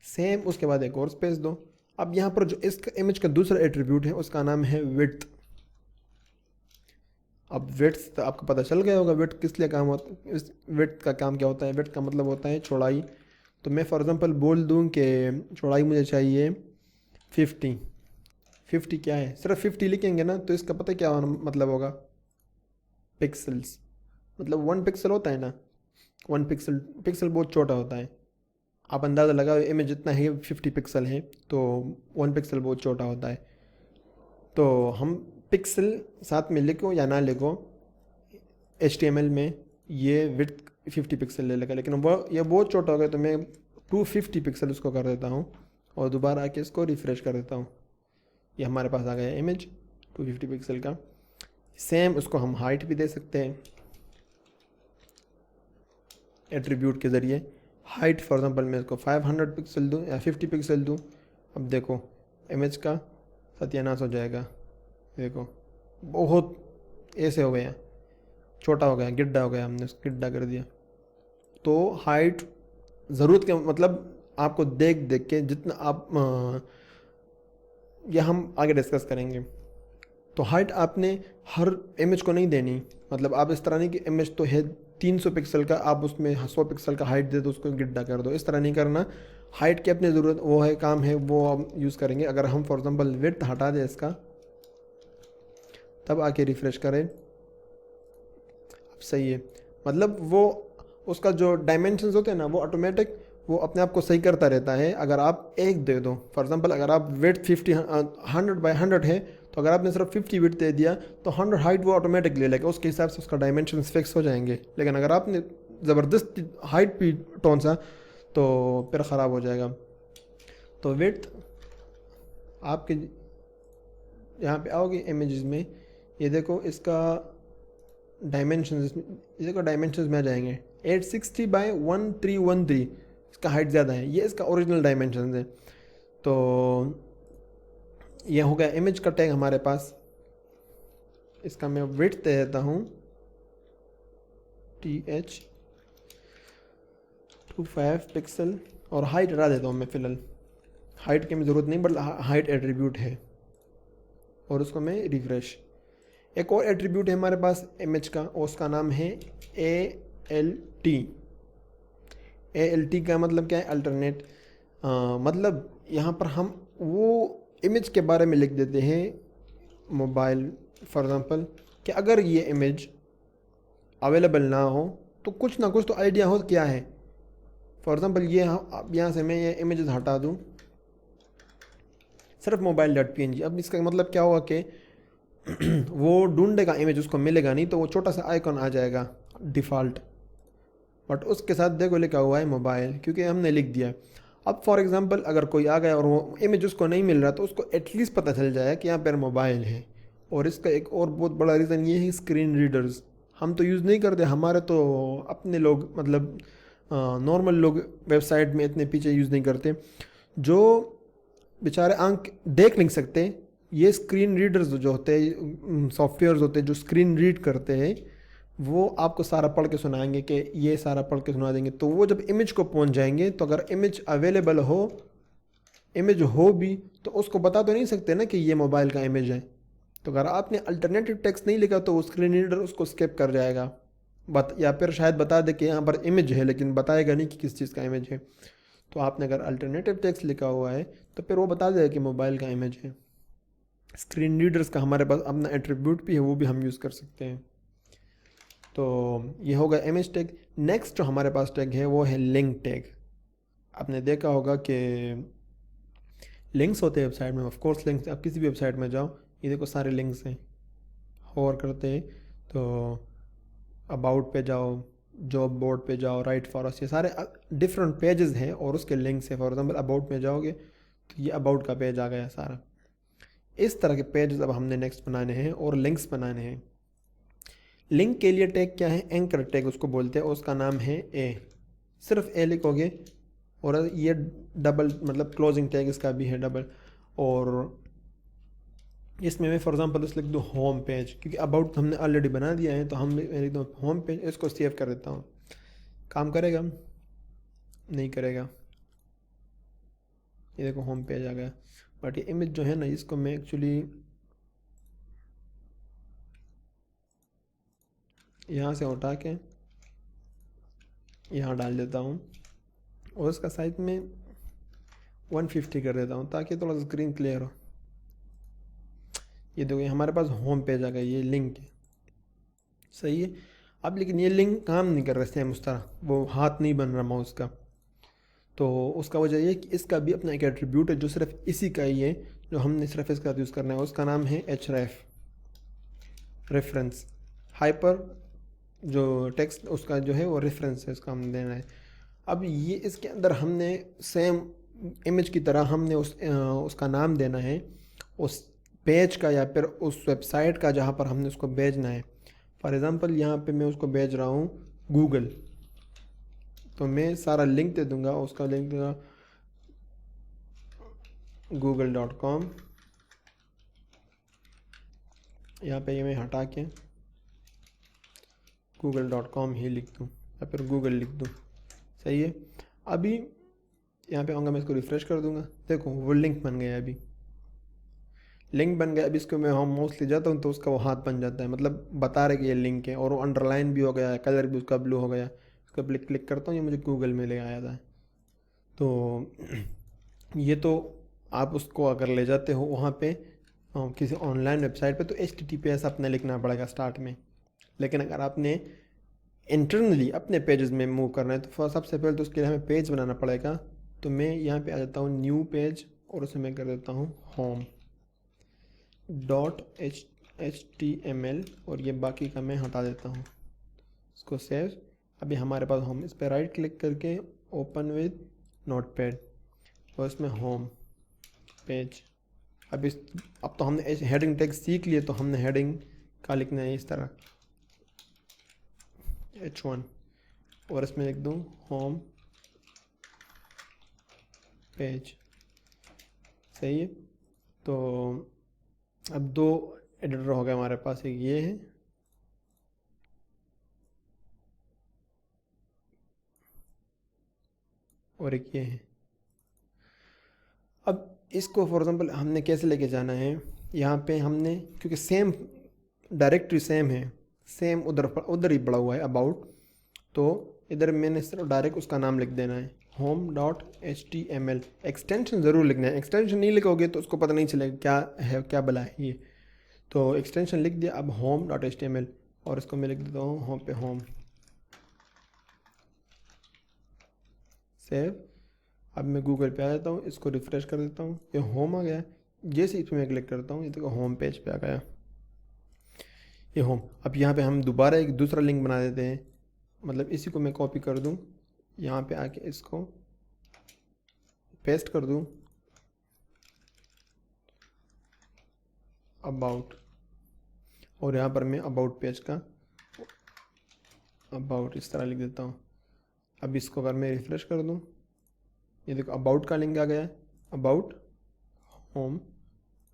सेम उसके बाद एक और स्पेस दो। अब यहाँ पर जो इसका इमेज का दूसरा एट्रीब्यूट है उसका नाम है विड्थ। अब विड्थ तो आपको पता चल गया होगा, विड्थ किस लिए काम होता है, इस विड्थ का काम क्या होता है। विड्थ का मतलब होता है चौड़ाई। तो मैं फॉर एग्जांपल बोल दूँ कि चौड़ाई मुझे चाहिए 50 क्या है, सिर्फ 50 लिखेंगे ना, तो इसका पता क्या मतलब होगा, पिक्सल्स। मतलब 1 पिक्सल होता है ना, 1 पिक्सल बहुत छोटा होता है। आप अंदाज़ा लगाओ इमेज जितना है 50 पिक्सल है, तो 1 पिक्सल बहुत छोटा होता है। तो हम पिक्सल साथ में लिखो या ना लिखो, HTML में ये विड्थ 50 पिक्सल ले लेगा, लेकिन वो ये बहुत छोटा हो गया, तो मैं 250 पिक्सल उसको कर देता हूँ और दोबारा आके इसको रिफ़्रेश कर देता हूँ। ये हमारे पास आ गया इमेज 250 पिक्सल का। सेम उसको हम हाइट भी दे सकते हैं एट्रीब्यूट के ज़रिए। हाइट फॉर एग्जांपल मैं इसको 500 पिक्सल दूँ या 50 पिक्सल दूँ। अब देखो इमेज का सत्यानाश हो जाएगा, देखो बहुत ऐसे हो गया, छोटा हो गया, गिड्ढा हो गया, हमने उसको गिड्ढा कर दिया। तो हाइट ज़रूरत के मतलब आपको देख देख के जितना आप यह हम आगे डिस्कस करेंगे। तो हाइट आपने हर इमेज को नहीं देनी, मतलब आप इस तरह नहीं कि इमेज तो है 300 पिक्सल का, आप उसमें 100 पिक्सल का हाइट दे दो, उसको गिड्ढा कर दो, इस तरह नहीं करना। हाइट की अपनी ज़रूरत वो है, काम है, वो हम यूज़ करेंगे। अगर हम फॉर एग्जांपल विड्थ हटा दें इसका, तब आके रिफ़्रेश करें, अब सही है। मतलब वो उसका जो डायमेंशंस होते हैं ना, वो ऑटोमेटिक वो अपने आप को सही करता रहता है। अगर आप एक दे दो, फॉर एग्जांपल अगर आप विड्थ 100 by 100 है, तो अगर आपने सिर्फ 50 विड्थ दे दिया तो 100 हाइट वो ऑटोमेटिक ले लेगा, उसके हिसाब से उसका डायमेंशन फिक्स हो जाएंगे। लेकिन अगर आपने ज़बरदस्त हाइट भी टोन सा तो फिर ख़राब हो जाएगा। तो विड्थ आपके यहाँ पे आओगे इमेजेस में, ये देखो इसका डायमेंशंस, ये देखो डायमेंशंस में आ जाएंगे 860 by 1313, इसका हाइट ज़्यादा है, ये इसका ओरिजिनल डायमेंशन है। तो ये हो गया इमेज का टैग हमारे पास। इसका मैं विड्थ दे देता हूँ TH25 पिक्सल और हाइट हटा देता हूँ मैं फ़िलहाल, हाइट की मैं ज़रूरत नहीं, बट हाइट एट्रीब्यूट है और उसको मैं रिफ्रेश। एक और एट्रीब्यूट है हमारे पास इमेज का, उसका नाम है ALT। ALT का मतलब क्या है? अल्टरनेट। मतलब यहाँ पर हम वो इमेज के बारे में लिख देते हैं मोबाइल, फॉर एग्ज़ाम्पल कि अगर ये इमेज अवेलेबल ना हो तो कुछ ना कुछ तो आइडिया हो क्या है। फॉर एग्ज़ाम्पल ये यहाँ से मैं ये इमेजेस हटा दूँ, सिर्फ mobile.png। अब इसका मतलब क्या होगा कि वो ढूंढेगा इमेज, उसको मिलेगा नहीं, तो वो छोटा सा आइकॉन आ जाएगा डिफ़ॉल्ट, बट उसके साथ देखो लिखा हुआ है मोबाइल, क्योंकि हमने लिख दिया। अब फॉर एग्जांपल अगर कोई आ गया और वो इमेज उसको नहीं मिल रहा, तो उसको एटलीस्ट पता चल जाए कि यहाँ पर मोबाइल है। और इसका एक और बहुत बड़ा रीज़न ये है स्क्रीन रीडर्स। हम तो यूज़ नहीं करते, हमारे तो अपने लोग मतलब नॉर्मल लोग वेबसाइट में इतने पीछे यूज़ नहीं करते, जो बेचारे आंख देख नहीं सकते। ये स्क्रीन रीडर्स जो होते हैं, सॉफ्टवेयर्स होते हैं जो स्क्रीन रीड करते हैं, वो आपको सारा पढ़ के सुनाएंगे कि ये सारा पढ़ के सुना देंगे। तो वो जब इमेज को पहुंच जाएंगे, तो अगर इमेज अवेलेबल हो, इमेज हो भी, तो उसको बता तो नहीं सकते ना कि ये मोबाइल का इमेज है। तो अगर आपने अल्टरनेटिव टेक्स्ट नहीं लिखा तो वो स्क्रीन रीडर उसको स्किप कर जाएगा, या फिर शायद बता दे कि यहाँ पर इमेज है, लेकिन बताएगा नहीं कि किस चीज़ का इमेज है। तो आपने अगर अल्टरनेटिव टेक्स्ट लिखा हुआ है तो फिर वो बता देगा कि मोबाइल का इमेज है। स्क्रीन रीडर्स का हमारे पास अपना एट्रीब्यूट भी है, वो भी हम यूज़ कर सकते हैं। तो ये होगा इमेज टैग। नेक्स्ट जो हमारे पास टैग है वो है लिंक टैग। आपने देखा होगा कि लिंक्स होते हैं वेबसाइट में, ऑफ कोर्स लिंक्स, आप किसी भी वेबसाइट में जाओ, ये देखो सारे लिंक्स हैं। होवर करते हैं तो अबाउट पे जाओ, जॉब बोर्ड पे जाओ, राइट फॉर अस, ये सारे डिफरेंट पेजेस हैं और उसके लिंक्स हैं। फॉर एग्जांपल अबाउट में जाओगे तो ये अबाउट का पेज आ गया सारा। इस तरह के पेजेस अब हमने नेक्स्ट बनाने हैं और लिंक्स बनाने हैं। लिंक के लिए टैग क्या है? एंकर टैग उसको बोलते हैं, और उसका नाम है ए। सिर्फ ए लिखोगे, और ये डबल मतलब क्लोजिंग टैग इसका भी है डबल। और इसमें मैं फॉर एग्जांपल लिख दूँ होम पेज, क्योंकि अबाउट हमने ऑलरेडी बना दिया है, तो हम लिख दूँ होम पेज। इसको सेव कर देता हूँ। काम करेगा? नहीं करेगा। ये देखो होम पेज आ गया, बट ये इमेज जो है ना, इसको मैं एक्चुअली यहाँ से उठा के यहाँ डाल देता हूँ, और इसका साइज में 150 कर देता हूँ ताकि थोड़ा स्क्रीन क्लियर हो। ये देखो हमारे पास होम पेज आ गया, ये लिंक है, सही है। अब लेकिन ये लिंक काम नहीं कर रहा सेम उस तरह, वो हाथ नहीं बन रहा माउस का। तो उसका वजह ये कि इसका भी अपना एक एट्रीब्यूट है जो सिर्फ इसी का ही है, जो हमने सिर्फ इसका यूज़ करना है। उसका नाम है href, रेफरेंस हाइपर, जो टेक्स्ट उसका जो है वो रेफरेंस है, उसका हमने देना है। अब ये इसके अंदर हमने सेम इमेज की तरह हमने उसका नाम देना है उस पेज का, या फिर उस वेबसाइट का जहाँ पर हमने उसको भेजना है। फॉर एग्ज़ाम्पल यहाँ पे मैं उसको भेज रहा हूँ गूगल, तो मैं सारा लिंक दे दूँगा, उसका लिंक दूँगा google.com। यहाँ पे ये मैं हटा के google.com ही लिख दूँ, या फिर गूगल लिख दूँ, सही है। अभी यहाँ पे आऊँगा, मैं इसको रिफ़्रेश कर दूँगा, देखो वो लिंक बन गया। अभी लिंक बन गया। अभी इसको मैं होम मोस्टली जाता हूँ तो उसका वो हाथ बन जाता है, मतलब बता रहे कि ये लिंक है, और वो अंडरलाइन भी हो गया है, कलर भी उसका ब्लू हो गया। इसको क्लिक करता हूँ, ये मुझे गूगल में ले आया था। तो ये तो आप उसको अगर ले जाते हो वहाँ पे किसी ऑनलाइन वेबसाइट पे, तो HTTPS अपने लिखना पड़ेगा स्टार्ट में। लेकिन अगर आपने इंटरनली अपने पेजेस में मूव करना है तो सबसे पहले तो उसके लिए हमें पेज बनाना पड़ेगा। तो मैं यहाँ पे आ जाता हूँ न्यू पेज और उसे मैं कर देता हूँ home dot H T M L और ये बाकी का मैं हटा देता हूँ, इसको सेव। अभी हमारे पास होम, इस पर राइट क्लिक करके ओपन विद नोटपैड और इसमें होम पेज। अब तो हमने हेडिंग टैग सीख लिए तो हमने हेडिंग का लिखना है इस तरह H1 और इसमें लिख दूँ होम पेज। सही है। तो अब दो एडिटर हो गए हमारे पास, एक ये है और एक ये है। अब इसको फॉर एग्जांपल हमने कैसे लेके जाना है, यहाँ पे हमने क्योंकि सेम डायरेक्टरी सेम है, सेम उधर उधर ही पड़ा हुआ है अबाउट, तो इधर मैंने सिर्फ डायरेक्ट उसका नाम लिख देना है home dot H T M L. Extension ज़रूर लिखना है, एक्सटेंशन नहीं लिखोगे तो उसको पता नहीं चलेगा क्या है, क्या भला है ये। तो एक्सटेंशन लिख दिया। अब home dot H T M L और इसको मैं लिख देता हूँ होम पे होम सेव। अब मैं गूगल पे आ जाता हूँ, इसको रिफ़्रेश कर देता हूँ, ये होम आ गया। जैसे इसमें मैं क्लिक करता हूँ ये देखो होम पेज पे आ गया ये होम। अब यहाँ पे हम दोबारा एक दूसरा लिंक बना देते हैं, मतलब इसी को मैं कॉपी कर दूँ, यहाँ पे आके इसको पेस्ट कर दूँ अबाउट, और यहाँ पर मैं अबाउट पेज का अबाउट इस तरह लिख देता हूँ। अब इसको अगर मैं रिफ़्रेश कर दूँ ये देखो अबाउट का लिंक आ गया है, अबाउट होम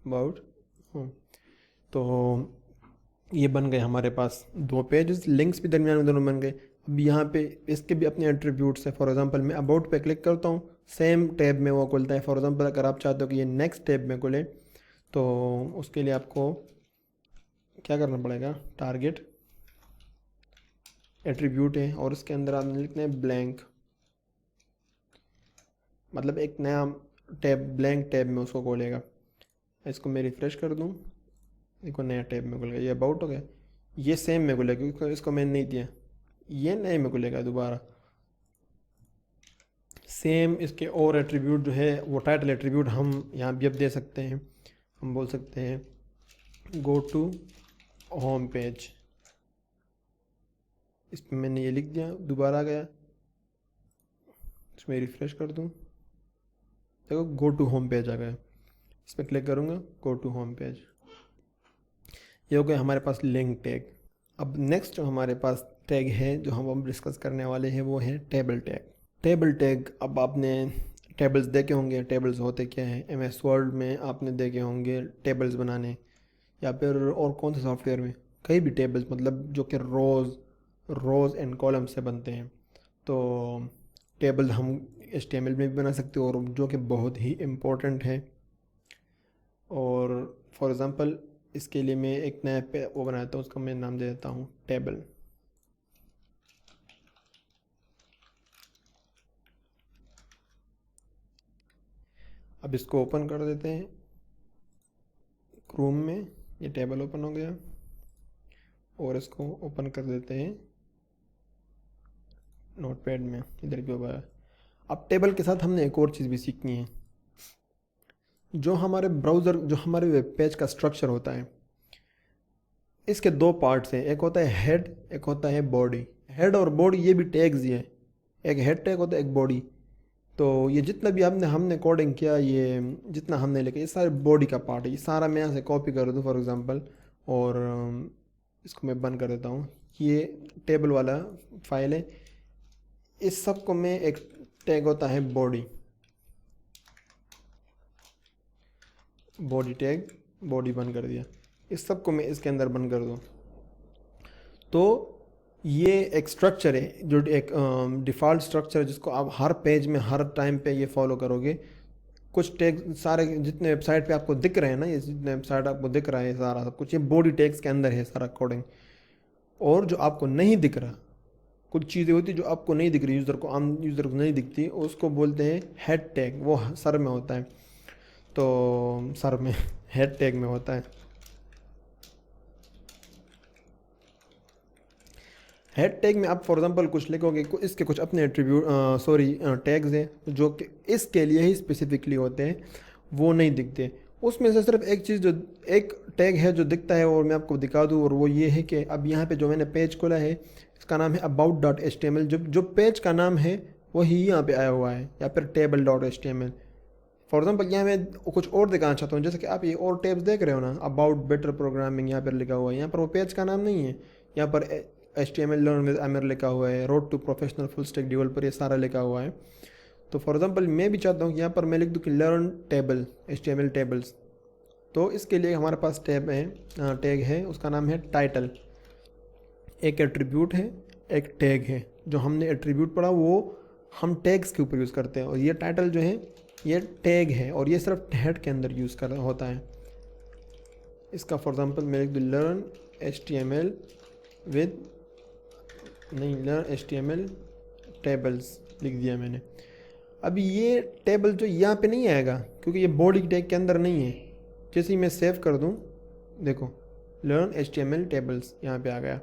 अबाउट होम। तो ये बन गए हमारे पास दो पेजेस, लिंक्स भी दरमियान में दोनों बन गए। अब यहाँ पे इसके भी अपने एट्रीब्यूट्स हैं। फॉर एग्जांपल मैं अबाउट पे क्लिक करता हूँ, सेम टैब में वो खुलता है। फॉर एग्जांपल अगर आप चाहते हो कि ये नेक्स्ट टैब में खुले तो उसके लिए आपको क्या करना पड़ेगा, टारगेट एट्रीब्यूट है और उसके अंदर आपने लिखना है ब्लैंक, मतलब एक नया टैब ब्लैंक टैब में उसको खोलेगा। इसको मैं रिफ़्रेश कर दूँ, देखो नया टैब में खुल गया, ये अबाउट हो गया। ये सेम में खुलेगा क्योंकि इसको मैंने नहीं दिया, ये नए में खुलेगा दोबारा सेम। इसके और एट्रीब्यूट जो है वो टाइटल एट्रीब्यूट हम यहाँ भी अब दे सकते हैं। हम बोल सकते हैं गो टू होम पेज, इस पर मैंने ये लिख दिया, दोबारा आ गया। इसमें रिफ़्रेश कर दूँ, देखो गो टू होम पेज आ गया। इस पर क्लिक करूँगा, गो टू होम पेज। ये हो गया हमारे पास लिंक टैग। अब नेक्स्ट जो हमारे पास टैग है जो हम अब डिस्कस करने वाले हैं वो है टेबल टैग। टेबल टैग, अब आपने टेबल्स देखे होंगे, टेबल्स होते क्या हैं, एम एस वर्ड में आपने देखे होंगे टेबल्स बनाने, या फिर और कौन से सॉफ्टवेयर में, कई भी टेबल्स मतलब जो कि रोज़ एंड कॉलम से बनते हैं। तो टेबल हम HTML में भी बना सकते हो और जो कि बहुत ही इम्पोर्टेंट है। और फॉर एग्ज़ाम्पल इसके लिए मैं एक नया वो बनाता हूँ, उसका मैं नाम दे देता हूँ टेबल। अब इसको ओपन कर देते हैं क्रोम में, ये टेबल ओपन हो गया और इसको ओपन कर देते हैं नोटपैड में, इधर भी होगा। अब टेबल के साथ हमने एक और चीज़ भी सीखनी है। जो हमारे ब्राउज़र, जो हमारे वेब पेज का स्ट्रक्चर होता है, इसके दो पार्ट्स हैं, एक होता है हेड, एक होता है बॉडी। हेड और बॉडी ये भी टैग्स ही है, एक हेड टैग होता है, एक बॉडी। तो ये जितना भी हमने हमने कोडिंग किया, ये जितना हमने लिखा, ये सारे बॉडी का पार्ट है। ये सारा मैं यहाँ से कॉपी कर दूँ फॉर एग्ज़ाम्पल और इसको मैं बंद कर देता हूँ। ये टेबल वाला फाइल है, इस सब को मैं एक टैग होता है बॉडी, बॉडी टैग, बॉडी बंद कर दिया। इस सब को मैं इसके अंदर बंद कर दूँ तो ये एक स्ट्रक्चर है, जो एक डिफ़ॉल्ट स्ट्रक्चर है जिसको आप हर पेज में हर टाइम पे ये फॉलो करोगे। कुछ टैग सारे जितने वेबसाइट पे आपको दिख रहे हैं ना, ये जितने वेबसाइट आपको दिख रहा है सारा सब कुछ, ये बॉडी टैग्स के अंदर है सारा कोडिंग। और जो आपको नहीं दिख रहा, कुछ चीज़ें होती जो आपको नहीं दिख रही, यूज़र को, आम यूज़र को नहीं दिखती, उसको बोलते हैं हेड टैग, वो सर में होता है। तो सर में हेड टैग में होता है। हेड टैग में आप फॉर एग्जांपल कुछ लिखोगे, इसके कुछ अपने एट्रीब्यूट टैग्स हैं जो कि इसके लिए ही स्पेसिफिकली होते हैं, वो नहीं दिखते। उसमें से सिर्फ एक चीज़ जो एक टैग है जो दिखता है और मैं आपको दिखा दूँ, और वो ये है कि अब यहाँ पे जो मैंने पेज खोला है इसका नाम है about.html। जो पेज का नाम है वही यहाँ पे आया हुआ है, या फिर table.html। फॉर एग्जाम्पल यहाँ मैं कुछ और दिखाना चाहता हूँ, जैसे कि आप ये और टैब्स देख रहे हो ना, अबाउट बेटर प्रोग्रामिंग यहाँ पर लिखा हुआ है, यहाँ पर वो पेज का नाम नहीं है। यहाँ पर HTML लर्न विद आमिर लिखा हुआ है, road to professional full stack developer, ये सारा लिखा हुआ है। तो फॉर एग्जांपल मैं भी चाहता हूँ कि यहाँ पर मैं लिख दूँ कि लर्न टेबल HTML टेबल्स। तो इसके लिए हमारे पास टैग है, उसका नाम है टाइटल। एक एट्रीब्यूट है, एक टैग है। जो हमने एट्रीब्यूट पढ़ा वो हम टैग्स के ऊपर यूज़ करते हैं, और ये टाइटल जो है ये टैग है, और ये सिर्फ हेड के अंदर यूज़ कर होता है। इसका फॉर एग्जांपल मैं लिख दूँ learn HTML with learn HTML tables लिख दिया मैंने। अभी ये टेबल जो यहाँ पे नहीं आएगा क्योंकि ये बॉडी टैग के अंदर नहीं है। जैसे ही मैं सेव कर दूँ, देखो लर्न HTML टेबल्स यहाँ पे आ गया।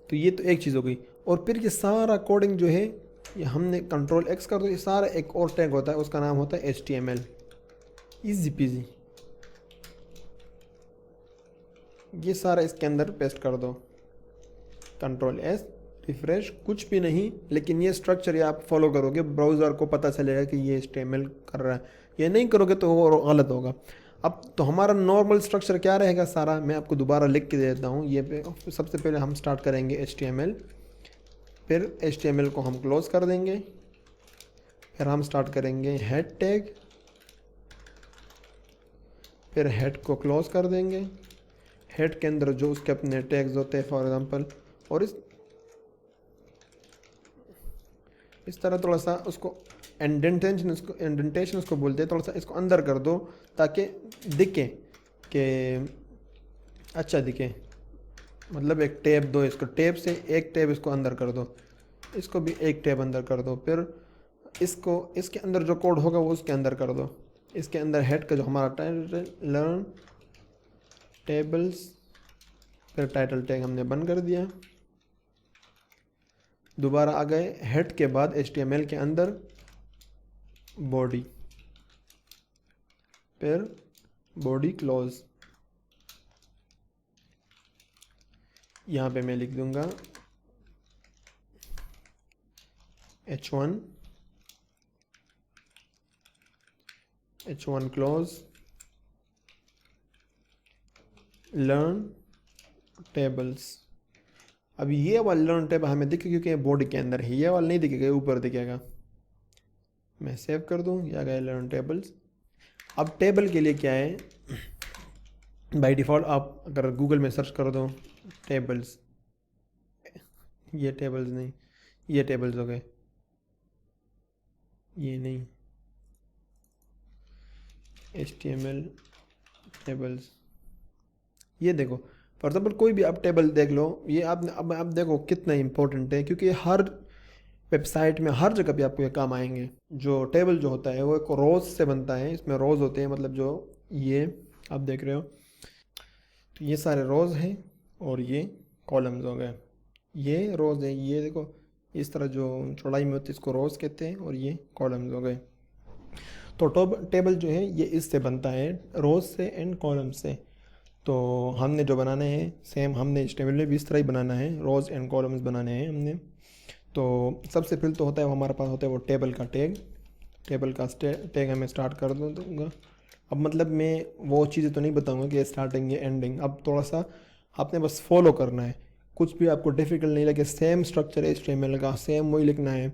तो ये तो एक चीज़ हो गई। और फिर ये सारा कोडिंग जो है ये हमने कंट्रोल X कर दो, ये सारा एक और टैग होता है, उसका नाम होता है HTML। इजी पीजी, ये सारा इसके अंदर पेस्ट कर दो, कंट्रोल S, रिफ्रेश, कुछ भी नहीं, लेकिन ये स्ट्रक्चर ये आप फॉलो करोगे, ब्राउज़र को पता चलेगा कि ये HTML कर रहा है। ये नहीं करोगे तो वो गलत होगा। अब तो हमारा नॉर्मल स्ट्रक्चर क्या रहेगा सारा, मैं आपको दोबारा लिख के दे देता हूँ। ये सबसे पहले हम स्टार्ट करेंगे HTML, फिर HTML को हम क्लोज कर देंगे, फिर हम स्टार्ट करेंगे हेड टैग, फिर हेड को क्लोज कर देंगे। हेड के अंदर जो उसके अपने टैग्स होते हैं फॉर एग्जांपल, और इस तरह थोड़ा सा उसको इंडेंटेशन उसको बोलते हैं, थोड़ा सा इसको अंदर कर दो ताकि दिखे कि अच्छा दिखे। मतलब एक टैब दो इसको, टैब से एक टैब इसको अंदर कर दो, इसको भी एक टैब अंदर कर दो, फिर इसको इसके अंदर जो कोड होगा वो उसके अंदर कर दो। इसके अंदर हेड का जो हमारा टाइटल लर्न टेबल्स, फिर टाइटल टैग हमने बंद कर दिया। दोबारा आ गए हेड के बाद HTML के अंदर बॉडी, फिर बॉडी क्लोज। यहाँ पे मैं लिख दूंगा H1 क्लोज लर्न टेबल्स। अब ये वाला लर्न टेबल हमें दिखे क्योंकि बॉडी के अंदर है, ये वाला नहीं दिखेगा, ऊपर दिखेगा। मैं सेव कर दूँ, या गए लर्न टेबल्स। अब टेबल के लिए क्या है, बाय डिफ़ॉल्ट आप अगर गूगल में सर्च कर दो टेबल्स, ये टेबल्स नहीं, ये टेबल्स हो गए, ये नहीं, HTML टेबल्स। ये देखो फॉर एग्जाम्पल कोई भी आप टेबल देख लो, ये आपने अब आप देखो कितना इंपॉर्टेंट है, क्योंकि हर वेबसाइट में हर जगह पे आपको ये काम आएंगे। जो टेबल जो होता है वो एक रोज़ से बनता है, इसमें रोज़ होते हैं, मतलब जो ये आप देख रहे हो, तो ये सारे रोज़ हैं और ये कॉलम्स हो गए। ये रोज़ है, ये देखो इस तरह जो चौड़ाई में होती है इसको रोज़ कहते हैं, और ये कॉलम्स हो गए। तो टेबल जो है ये इससे बनता है, रोज़ से एंड कॉलम से। तो हमने जो बनाने हैं सेम हमने HTML में भी इस तरह ही बनाना है, रोज़ एंड कॉलम्स बनाने हैं हमने। तो सबसे पहले तो होता है हमारे पास होता है वो टेबल का टैग। टेबल का टैग मैं स्टार्ट कर दूँगा। अब मतलब मैं वो चीज़ें तो नहीं बताऊँगा कि स्टार्टिंग या एंडिंग, अब थोड़ा सा आपने बस फॉलो करना है, कुछ भी आपको डिफ़िकल्ट नहीं लगे, सेम स्ट्रक्चर है HTML का, सेम वही लिखना है।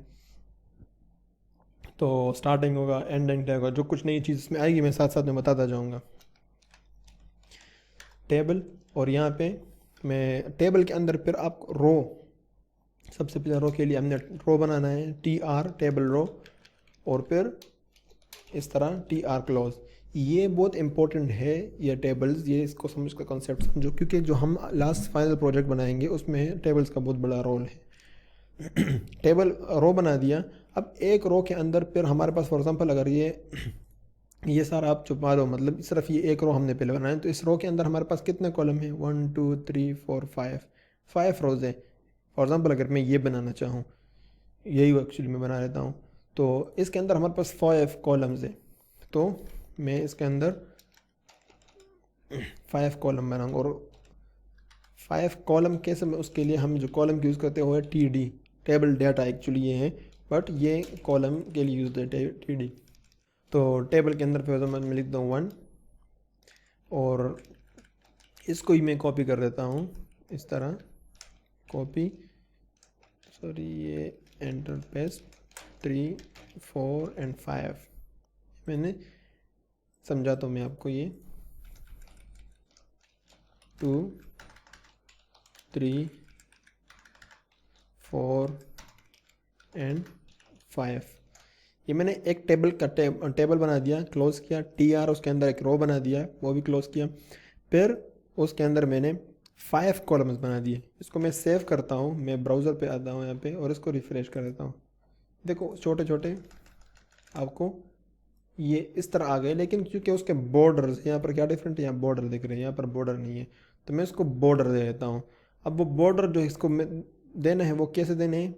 तो स्टार्टिंग होगा, एंडिंग टैग होगा, जो कुछ नई चीज़ इसमें आएगी मैं साथ साथ में बताता जाऊँगा। टेबल, और यहाँ पे मैं टेबल के अंदर फिर आपको रो, सबसे पहले रो के लिए हमने रो बनाना है, TR टेबल रो, और फिर इस तरह TR क्लोज। ये बहुत इंपॉर्टेंट है ये टेबल्स, ये इसको समझ का कॉन्सेप्ट समझो, क्योंकि जो हम लास्ट फाइनल प्रोजेक्ट बनाएंगे उसमें टेबल्स का बहुत बड़ा रोल है। टेबल रो बना दिया, अब एक रो के अंदर फिर हमारे पास फॉर एग्जांपल अगर ये सारा आप छुपा दो, मतलब सिर्फ ये एक रो हमने पहले बनाया, तो इस रो के अंदर हमारे पास कितने कॉलम हैं, 1 2 3 4 5, 5 रोज़ है। फॉर एग्ज़ाम्पल अगर मैं ये बनाना चाहूँ, यही एक्चुअली मैं बना लेता हूँ, तो इसके अंदर हमारे पास 5 कॉलम्स है, तो मैं इसके अंदर 5 कॉलम बनाऊँगा। और 5 कॉलम कैसे, मैं उसके लिए हम जो कॉलम यूज़ करते हैं वो है TD, टेबल डाटा एक्चुअली ये है, बट ये कॉलम के लिए यूज़ होता है TD। तो टेबल के अंदर फिर मैं लिख दूँ 1, और इसको ही मैं कॉपी कर देता हूँ इस तरह, कॉपी, सॉरी ये एंटर पेस्ट 3, 4 एंड 5 मैंने समझाता हूँ मैं आपको, ये 2, 3, 4 एंड 5। ये मैंने एक टेबल का टेबल बना दिया, क्लोज किया, TR उसके अंदर एक रो बना दिया, वो भी क्लोज किया। फिर उसके अंदर मैंने 5 कॉलम्स बना दिए। इसको मैं सेव करता हूँ, मैं ब्राउज़र पे आता हूँ यहाँ पे और इसको रिफ़्रेश कर देता हूँ। देखो छोटे छोटे आपको ये इस तरह आ गए, लेकिन क्योंकि उसके बॉर्डर्स यहाँ पर क्या डिफरेंट है, यहाँ बॉर्डर दिख रहे हैं, यहाँ पर बॉर्डर नहीं है, तो मैं इसको बॉर्डर दे देता हूँ। अब वो बॉर्डर जो इसको देना है वो कैसे देने हैं,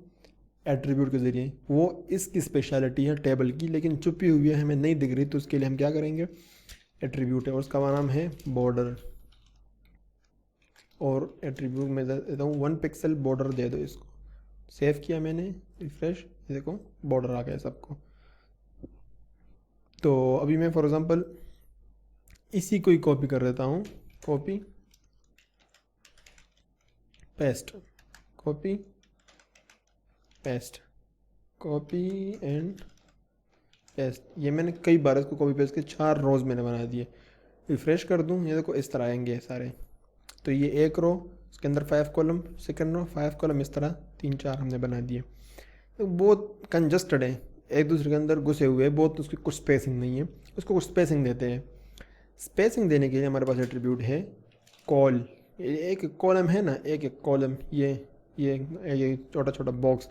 एट्रीब्यूट के ज़रिए। वो इसकी स्पेशलिटी है टेबल की, लेकिन छुपी हुई है, हमें नहीं दिख रही, तो उसके लिए हम क्या करेंगे, एट्रीब्यूट है और उसका नाम है बॉर्डर। और एट्रीब्यूट में देता हूँ 1 पिक्सल बॉर्डर दे दो इसको। सेव किया मैंने, रिफ्रेश, देखो बॉर्डर आ गया सबको। तो अभी मैं फॉर एग्ज़ाम्पल इसी को ही कॉपी कर देता हूँ, copy paste, copy paste, copy and paste. ये मैंने कई बार इसको कॉपी पेस्ट के 4 रोज़ मैंने बना दिए। रिफ्रेश कर दूँ, ये देखो इस तरह आएंगे सारे। तो ये एक रो, उसके अंदर 5 कॉलम, सेकंड रो 5 कॉलम, इस तरह 3-4 हमने बना दिए। तो बहुत कंजस्टेड है, एक दूसरे के अंदर घुसे हुए हैं बहुत, उसकी कुछ स्पेसिंग नहीं है, उसको कुछ स्पेसिंग देते हैं। स्पेसिंग देने के लिए हमारे पास एट्रीब्यूट है कॉल। एक कॉलम है ना, एक एक कॉलम, ये छोटा छोटा बॉक्स,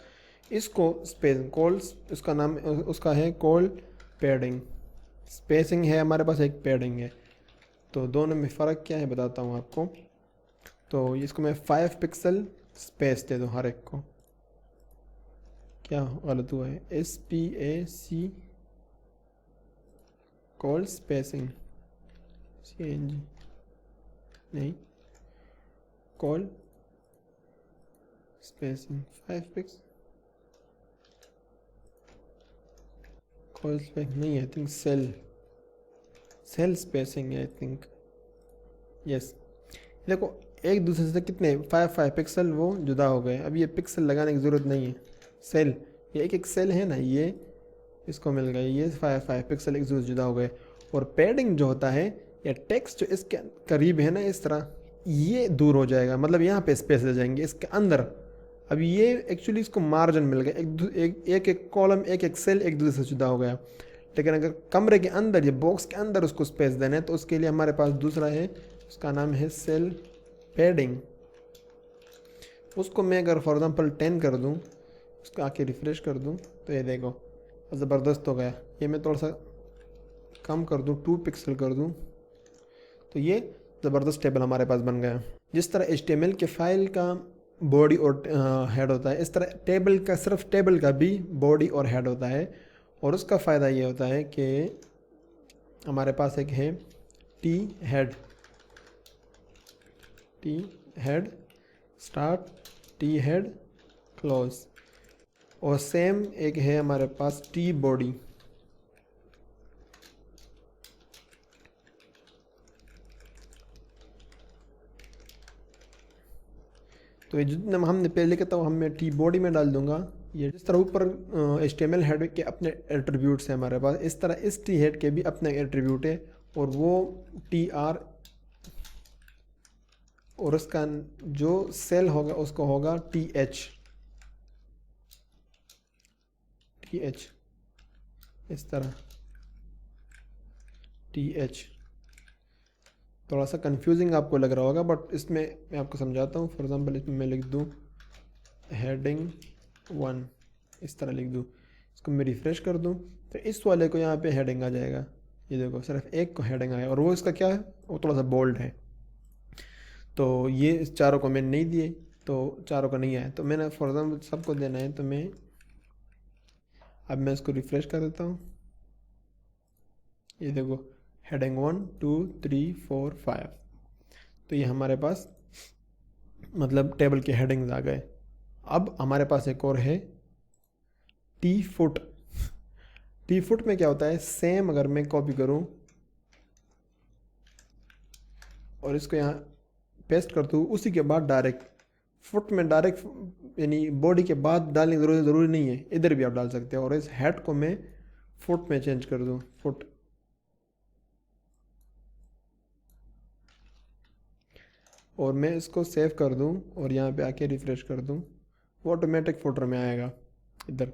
इसको स्पेसिंग कॉल्स, उसका नाम उसका है कॉल पैडिंग। स्पेसिंग है हमारे पास, एक पैडिंग है। तो दोनों में फ़र्क क्या है बताता हूँ आपको। तो इसको मैं 5 पिक्सल स्पेस दे दूँ हर एक को। क्या गलत हुआ है, SPAC कॉल स्पेसिंग, CNG नहीं, call spacing 5 pix, call spacing नहीं, आई थिंक सेल स्पेसिंग है, आई थिंक, यस। देखो एक दूसरे से कितने 5 पिक्सल वो जुदा हो गए। अब ये पिक्सल लगाने की ज़रूरत नहीं है, सेल, ये एक एक सेल है ना, ये इसको मिल गए, ये 5 पिक्सल एक दूसरे से जुदा हो गए। और पैडिंग जो होता है, या टेक्स्ट जो इसके करीब है ना इस तरह, ये दूर हो जाएगा, मतलब यहाँ पे स्पेस ले जाएंगे इसके अंदर। अब ये एक्चुअली इसको मार्जिन मिल गया, एक एक कॉलम, एक एक सेल एक दूसरे से जुदा हो गया। लेकिन अगर कमरे के अंदर, ये बॉक्स के अंदर उसको स्पेस देना है, तो उसके लिए हमारे पास दूसरा है, उसका नाम है सेल पैडिंग। उसको मैं अगर फॉर एग्ज़ाम्पल 10 कर दूँ, उसको आके रिफ़्रेश कर दूँ, तो ये देखो ज़बरदस्त हो गया। ये मैं थोड़ा सा कम कर दूँ, 2 पिक्सल कर दूँ, तो ये ज़बरदस्त टेबल हमारे पास बन गया। जिस तरह HTML के फाइल का बॉडी और हेड होता है, इस तरह टेबल का, सिर्फ टेबल का भी बॉडी और हेड होता है। और उसका फ़ायदा ये होता है कि हमारे पास एक है T head start, T head close, और सेम एक है हमारे पास टी बॉडी। तो ये जितना हमने पहले लिखा था वो मैं टी बॉडी में डाल दूंगा। ये जिस तरह ऊपर HTML हेड के अपने एट्रीब्यूट्स हैं हमारे पास, इस तरह इस टी हेड के भी अपने एट्रीब्यूट है, और वो TR, और उसका जो सेल होगा उसको होगा TH, इस तरह TH। थोड़ा सा कंफ्यूजिंग आपको लग रहा होगा, बट इसमें मैं आपको समझाता हूँ। फॉर एग्ज़ाम्पल इसमें मैं लिख दूँ हेडिंग 1, इस तरह लिख दूँ, इसको मैं रिफ़्रेश कर दूँ, तो इस वाले को यहाँ पे हेडिंग आ जाएगा। ये देखो सिर्फ एक को हेडिंग आया, और वो इसका क्या है, वो थोड़ा सा बोल्ड है। तो ये इस चारों को मैंने नहीं दिए, तो चारों का नहीं आया, तो मैंने फॉर एग्जाम्पल सबको देना है, तो अब मैं इसको रिफ़्रेश कर देता हूँ। ये देखो हेडिंग 1 2 3 4 5, तो ये हमारे पास मतलब टेबल के हेडिंग्स आ गए। अब हमारे पास एक और है टी फुट। टी फुट में क्या होता है, सेम अगर मैं कॉपी करूँ और इसको यहाँ पेस्ट कर दूँ, उसी के बाद डायरेक्ट फुट में डायरेक्ट यानी बॉडी के बाद डालने की ज़रूरी नहीं है, इधर भी आप डाल सकते हो। और इस हेड को मैं फुट में चेंज कर दूँ, फुट, और मैं इसको सेव कर दूं और यहाँ पे आके रिफ़्रेश कर दूं, वो ऑटोमेटिक फुटर में आएगा इधर।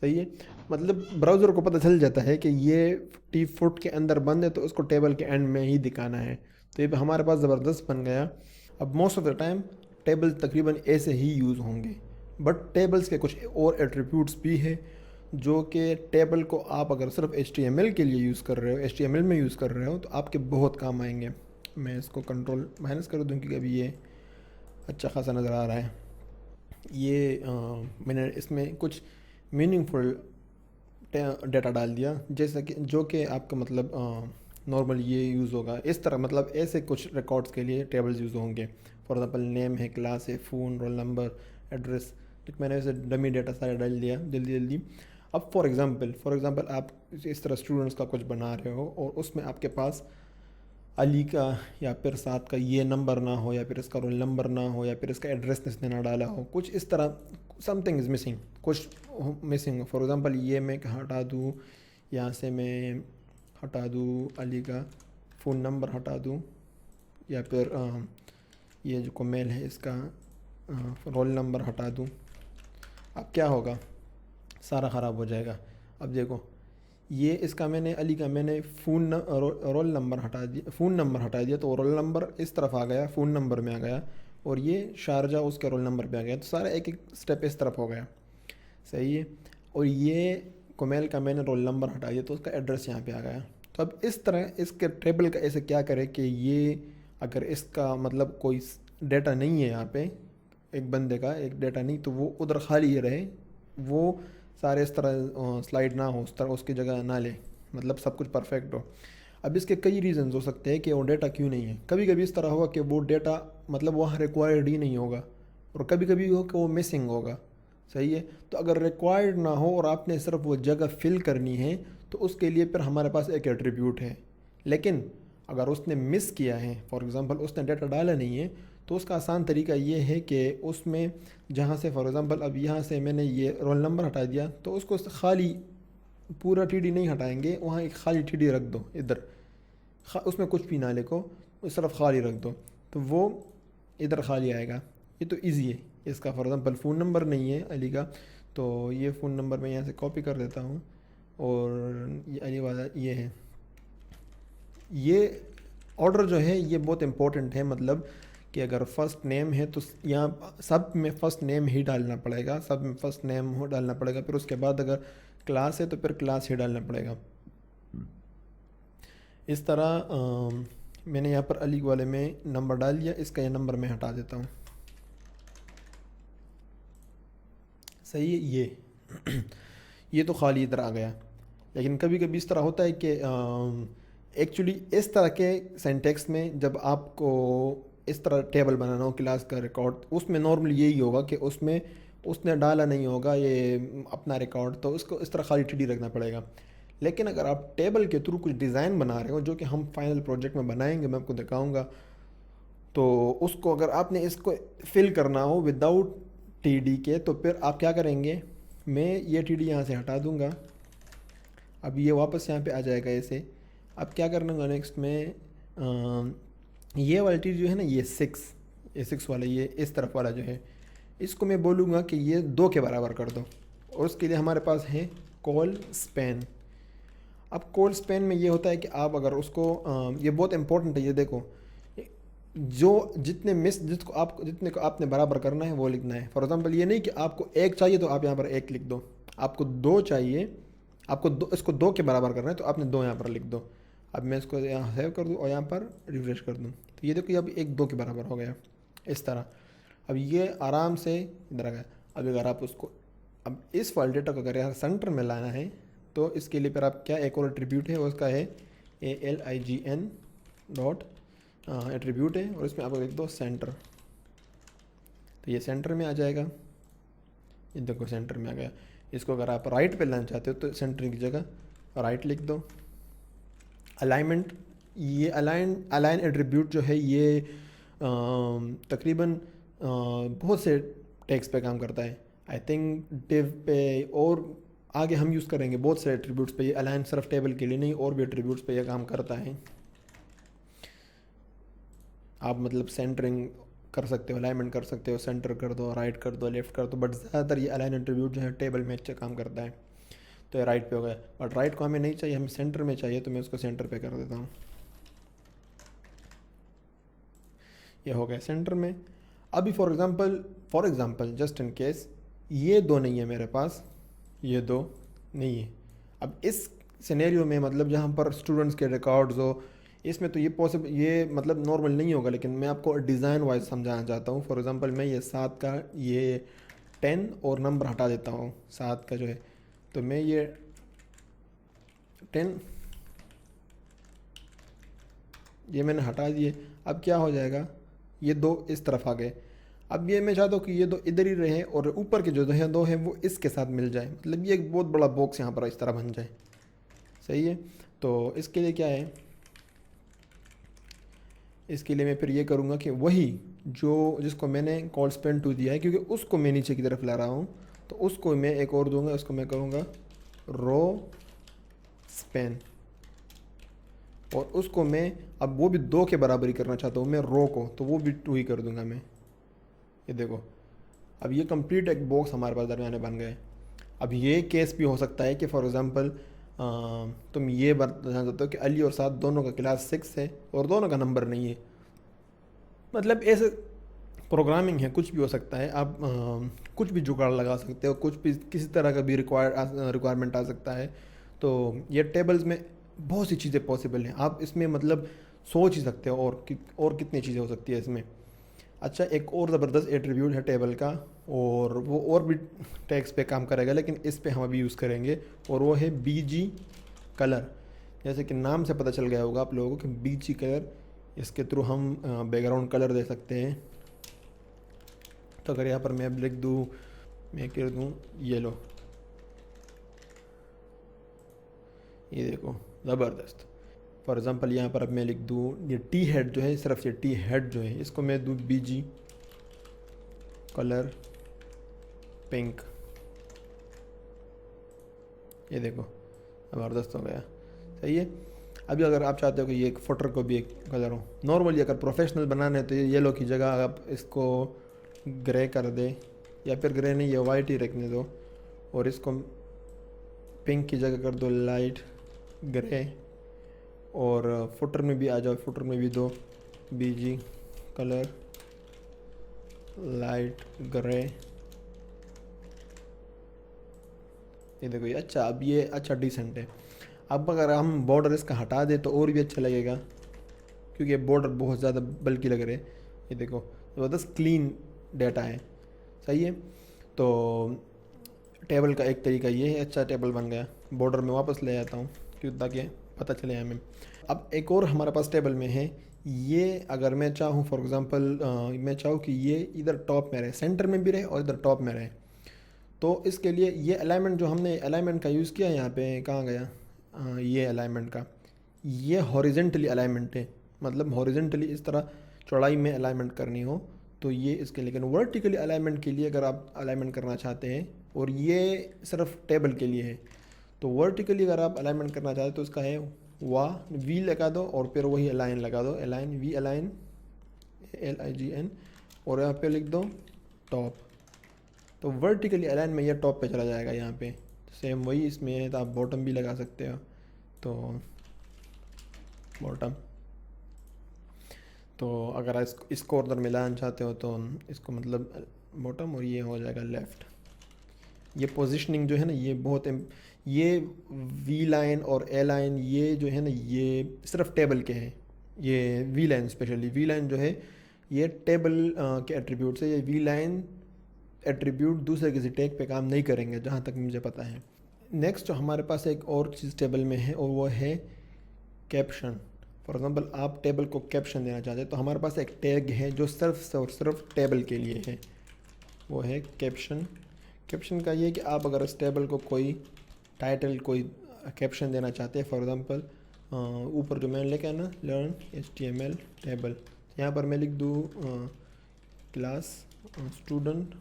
सही है, मतलब ब्राउज़र को पता चल जाता है कि ये टी फुट के अंदर बंद है, तो उसको टेबल के एंड में ही दिखाना है। तो ये हमारे पास ज़बरदस्त बन गया। अब most of the time table तकरीबन ऐसे ही यूज़ होंगे, बट टेबल्स के कुछ और एट्रीब्यूट्स भी है जो कि टेबल को आप अगर सिर्फ HTML के लिए यूज़ कर रहे हो, HTML में यूज़ कर रहे हो, तो आपके बहुत काम आएंगे। मैं इसको कंट्रोल माइनस कर दूँ क्योंकि अभी ये अच्छा खासा नज़र आ रहा है। ये मैंने इसमें कुछ मीनिंगफुल डेटा डाल दिया, जैसा कि जो कि आपका मतलब नॉर्मल ये यूज़ होगा इस तरह, मतलब ऐसे कुछ रिकॉर्ड्स के लिए टेबल्स यूज़ होंगे। फॉर एग्जांपल नेम है, क्लास है, फ़ोन, रोल नंबर, एड्रेस, मैंने ऐसे डमी डेटा सारा डाल दिया जल्दी जल्दी। अब फॉर एग्ज़ाम्पल आप इस तरह स्टूडेंट्स का कुछ बना रहे हो और उसमें आपके पास अली का या फिर साथ का ये नंबर ना हो, या फिर इसका रोल नंबर ना हो, या फिर इसका एड्रेस इसने ना डाला हो, कुछ इस तरह समथिंग इज़ मिसिंग, कुछ मिसिंग हो। फॉर एग्ज़ाम्पल ये मैं हटा दूँ, यहाँ से मैं हटा दूँ अली का फ़ोन नंबर हटा दूँ, या फिर ये जो मेल है इसका रोल नंबर हटा दूँ। अब क्या होगा, सारा ख़राब हो जाएगा। अब देखो ये इसका मैंने अली का मैंने रोल नंबर हटा दिया, फ़ोन नंबर हटा दिया, तो रोल नंबर इस तरफ आ गया, फ़ोन नंबर में आ गया, और ये शारजा उसके रोल नंबर पे आ गया, तो सारा एक एक स्टेप इस तरफ हो गया। सही है, और ये कुमेल का मैंने रोल नंबर हटा दिया, तो उसका एड्रेस यहाँ पे आ गया। तो अब इस तरह इसके टेबल का ऐसे क्या करें कि ये अगर इसका मतलब कोई डेटा नहीं है यहाँ पे, एक बंदे का एक डेटा नहीं, तो वो उधर खाली ही रहे, वो सारे इस तरह स्लाइड ना हो, उस तरह उसकी जगह ना ले, मतलब सब कुछ परफेक्ट हो। अब इसके कई रीज़न्स हो सकते हैं कि वो डेटा क्यों नहीं है। कभी कभी इस तरह होगा कि वो डेटा मतलब वहाँ रिक्वायर्ड ही नहीं होगा, और कभी कभी हो कि वो मिसिंग होगा। सही है, तो अगर रिक्वायर्ड ना हो और आपने सिर्फ वो जगह फिल करनी है, तो उसके लिए फिर हमारे पास एक एट्रीब्यूट है। लेकिन अगर उसने मिस किया है, फॉर एग्ज़ाम्पल उसने डाटा डाला नहीं है, तो उसका आसान तरीका ये है कि उसमें जहाँ से फॉर एग्ज़ाम्पल अब यहाँ से मैंने ये रोल नंबर हटा दिया, तो उसको खाली पूरा TD नहीं हटाएंगे, वहाँ एक खाली TD रख दो इधर, उसमें कुछ भी ना लिखो, उस तरफ खाली रख दो, तो वो इधर खाली आएगा। ये तो इजी है इसका। फॉर एग्ज़ाम्पल फ़ोन नंबर नहीं है अली का, तो ये फ़ोन नंबर मैं यहाँ से कॉपी कर देता हूँ, और ये अली वाला ये है। ये ऑर्डर जो है ये बहुत इम्पोर्टेंट है, मतलब कि अगर फ़र्स्ट नेम है तो यहाँ सब में फ़र्स्ट नेम ही डालना पड़ेगा, सब में फ़र्स्ट नेम हो डालना पड़ेगा, फिर उसके बाद अगर क्लास है तो फिर क्लास ही डालना पड़ेगा। इस तरह मैंने यहाँ पर अली वाले में नंबर डाल दिया, इसका ये नंबर मैं हटा देता हूँ। सही है, ये तो खाली इधर आ गया। लेकिन कभी कभी इस तरह होता है कि एक्चुअली इस तरह के सेंटेक्स में जब आपको इस तरह टेबल बनाना हो क्लास का रिकॉर्ड, उसमें नॉर्मली यही होगा कि उसमें उसने डाला नहीं होगा ये अपना रिकॉर्ड, तो उसको इस तरह खाली TD रखना पड़ेगा। लेकिन अगर आप टेबल के थ्रू कुछ डिज़ाइन बना रहे हो, जो कि हम फाइनल प्रोजेक्ट में बनाएंगे, मैं आपको दिखाऊंगा, तो उसको अगर आपने इसको फिल करना हो विदाउट TD के, तो फिर आप क्या करेंगे, मैं ये TD यहाँ से हटा दूँगा, अब ये वापस यहाँ पे आ जाएगा ऐसे। अब क्या करना होगा नेक्स्ट में, ये वाला TD जो है ना, ये 6 वाला, ये इस तरफ वाला जो है, इसको मैं बोलूँगा कि ये 2 के बराबर कर दो, और उसके लिए हमारे पास है कॉल स्पैन। अब कॉल स्पैन में ये होता है कि आप अगर उसको ये बहुत इंपॉर्टेंट है, ये देखो, जो जितने को आपने बराबर करना है वो लिखना है। फॉर एग्जांपल ये नहीं कि आपको 1 चाहिए तो आप यहाँ पर 1 लिख दो, आपको 2 चाहिए, आपको इसको 2 के बराबर करना है, तो आपने 2 यहाँ पर लिख दो। अब मैं इसको यहाँ सेव कर दूँ और यहाँ पर रिफ्रेश कर दूँ, तो ये देखो अब 1 2 के बराबर हो गया इस तरह। अब ये आराम से इधर आ गया। अब अगर आप उसको, अब इस फाइल डेटा को अगर यहाँ सेंटर में लाना है तो इसके लिए फिर आप क्या, एक और एट्रीब्यूट है उसका है ALIGN डॉट एट्रीब्यूट है, और इसमें आप लिख दो सेंटर, तो ये सेंटर में आ जाएगा। ये देखो सेंटर में आ गया। इसको अगर आप राइट पे लाना चाहते हो तो सेंटर की जगह राइट लिख दो। अलाइनमेंट, ये अलाइन एट्रीब्यूट जो है ये तकरीबन बहुत से टैग्स पे काम करता है। आई थिंक div पे और आगे हम यूज़ करेंगे बहुत से एट्रीब्यूट्स पे। ये अलाइन सिर्फ टेबल के लिए नहीं, और भी एट्रीब्यूट्स पे ये काम करता है। आप मतलब सेंटरिंग कर सकते हो, अलाइनमेंट कर सकते हो, सेंटर कर दो, राइट कर दो, लेफ्ट कर दो, बट ज़्यादातर ये अलाइन एट्रीब्यूट जो है टेबल में अच्छा काम करता है। तो ये राइट पे हो गया, बट राइट को हमें नहीं चाहिए, हमें सेंटर में चाहिए, तो मैं उसको सेंटर पे कर देता हूँ। ये हो गया सेंटर में। अभी for example just in case ये दो नहीं है मेरे पास, ये दो नहीं है। अब इस सिनेरियो में मतलब जहाँ पर स्टूडेंट्स के रिकॉर्ड्स हो, इसमें तो ये पॉसिबल, ये मतलब नॉर्मल नहीं होगा, लेकिन मैं आपको डिज़ाइन वाइज समझाना चाहता हूँ। फॉर एग्ज़ाम्पल मैं ये 7 का ये 10 और नंबर हटा देता हूँ 7 का जो है, तो मैं ये 10 ये मैंने हटा दिए। अब क्या हो जाएगा, ये दो इस तरफ आ गए। अब ये मैं चाहता हूँ कि ये दो इधर ही रहे और ऊपर के जो दो हैं वो इसके साथ मिल जाए, मतलब ये एक बहुत बड़ा बॉक्स यहाँ पर इस तरह बन जाए। सही है, तो इसके लिए क्या है, इसके लिए मैं फिर ये करूँगा कि वही जो जिसको मैंने कॉल स्पेन टू दिया है, क्योंकि उसको मैं नीचे की तरफ ला रहा हूँ, तो उसको मैं एक और दूंगा, उसको मैं करूँगा रो स्पेन, और उसको मैं अब वो भी 2 के बराबर ही करना चाहता हूँ मैं रो को, तो वो भी 2 ही कर दूंगा मैं। ये देखो अब ये कंप्लीट एक बॉक्स हमारे पास दरमियान में बन गए। अब ये केस भी हो सकता है कि फॉर एग्ज़ाम्पल तुम ये बताना चाहते हो कि अली और साद दोनों का क्लास 6 है और दोनों का नंबर नहीं है, मतलब ऐसे प्रोग्रामिंग है, कुछ भी हो सकता है। आप कुछ भी जुगाड़ लगा सकते हो, कुछ भी किसी तरह का भी रिक्वायरमेंट आ सकता है। तो ये टेबल्स में बहुत सी चीज़ें पॉसिबल हैं, आप इसमें मतलब सोच ही सकते हो और कितनी चीज़ें हो सकती है इसमें। अच्छा, एक और ज़बरदस्त एट्रीब्यूट है टेबल का, और वो और भी टैग्स पे काम करेगा, लेकिन इस पे हम अभी यूज़ करेंगे, और वो है BG कलर। जैसे कि नाम से पता चल गया होगा आप लोगों को कि BG कलर, इसके थ्रू हम बैकग्राउंड कलर दे सकते हैं। तो अगर यहाँ पर मैं अब लिख दूँ, मैं कर दूँ येलो, ये देखो ज़बरदस्त। फॉर एग्ज़ाम्पल यहाँ पर अब मैं लिख दूँ ये टी हेड जो है, सिर्फ ये टी हेड जो है इसको मैं दूँ BG कलर पिंक। ये देखो ज़बरदस्त हो गया। सही है। अभी अगर आप चाहते हो कि ये एक फुटर को भी एक कलर हो, नॉर्मली अगर प्रोफेशनल बनाना है तो ये येलो की जगह आप इसको ग्रे कर दे, या फिर ग्रे नहीं, ये वाइट ही रखने दो, और इसको पिंक की जगह कर दो लाइट ग्रे, और फुटर में भी आ जाओ, फुटर में भी दो BG कलर लाइट ग्रे। ये देखो ये अच्छा, अब ये अच्छा डिसेंट है। अब अगर हम बॉर्डर इसका हटा दें तो और भी अच्छा लगेगा, क्योंकि ये बॉर्डर बहुत ज़्यादा बल्कि लग रहे। ये देखो ज़बरदस्त क्लीन डाटा है। सही है, तो टेबल का एक तरीका ये है, अच्छा टेबल बन गया। बॉर्डर में वापस ले आता हूँ क्यों, ताकि पता चले हमें। अब एक और हमारे पास टेबल में है, ये अगर मैं चाहूँ फॉर एग्ज़ाम्पल मैं चाहूँ कि ये इधर टॉप में रहे, सेंटर में भी रहे और इधर टॉप में रहे, तो इसके लिए ये अलाइनमेंट जो हमने अलाइनमेंट का यूज़ किया यहाँ पे, कहाँ गया ये अलाइनमेंट का, ये हॉरिजेंटली अलाइनमेंट है, मतलब हॉरिजेंटली इस तरह चौड़ाई में अलाइनमेंट करनी हो तो ये इसके। लेकिन वर्टिकली अलाइनमेंट के लिए अगर आप अलाइनमेंट करना चाहते हैं, और ये सिर्फ टेबल के लिए है, तो वर्टिकली अगर आप अलाइनमेंट करना चाहते हैं तो इसका है वी लगा दो और फिर वही अलाइन लगा दो, अलाइन वी अलाइन LIGN, और यहाँ पे लिख दो टॉप, तो वर्टिकली अलाइन में ये टॉप पे चला जाएगा। यहाँ पे सेम वही इसमें है, तो आप बॉटम भी लगा सकते हो, तो बॉटम। तो अगर इसको उधर मिलाना चाहते हो तो इसको मतलब बॉटम, और ये हो जाएगा लेफ़्ट। ये पोजीशनिंग जो है ना, ये बहुत ये वी लाइन और ए लाइन ये जो है ना, ये सिर्फ टेबल के हैं। ये V line, specially V line जो है ये टेबल के एट्रीब्यूट्स है, ये वी लाइन एट्रीब्यूट दूसरे किसी टैग पे काम नहीं करेंगे जहाँ तक मुझे पता है। नेक्स्ट जो हमारे पास एक और चीज़ टेबल में है और वो है कैप्शन। फॉर एग्जांपल आप टेबल को कैप्शन देना चाहते हैं तो हमारे पास एक टैग है जो सिर्फ और सिर्फ टेबल के लिए है, वो है कैप्शन। कैप्शन का ये है कि आप अगर इस टेबल को कोई टाइटल कोई कैप्शन देना चाहते हैं, फॉर एग्जांपल ऊपर जो मैंने लेके आना लर्न HTML टेबल, यहाँ पर मैं लिख दूँ क्लास स्टूडेंट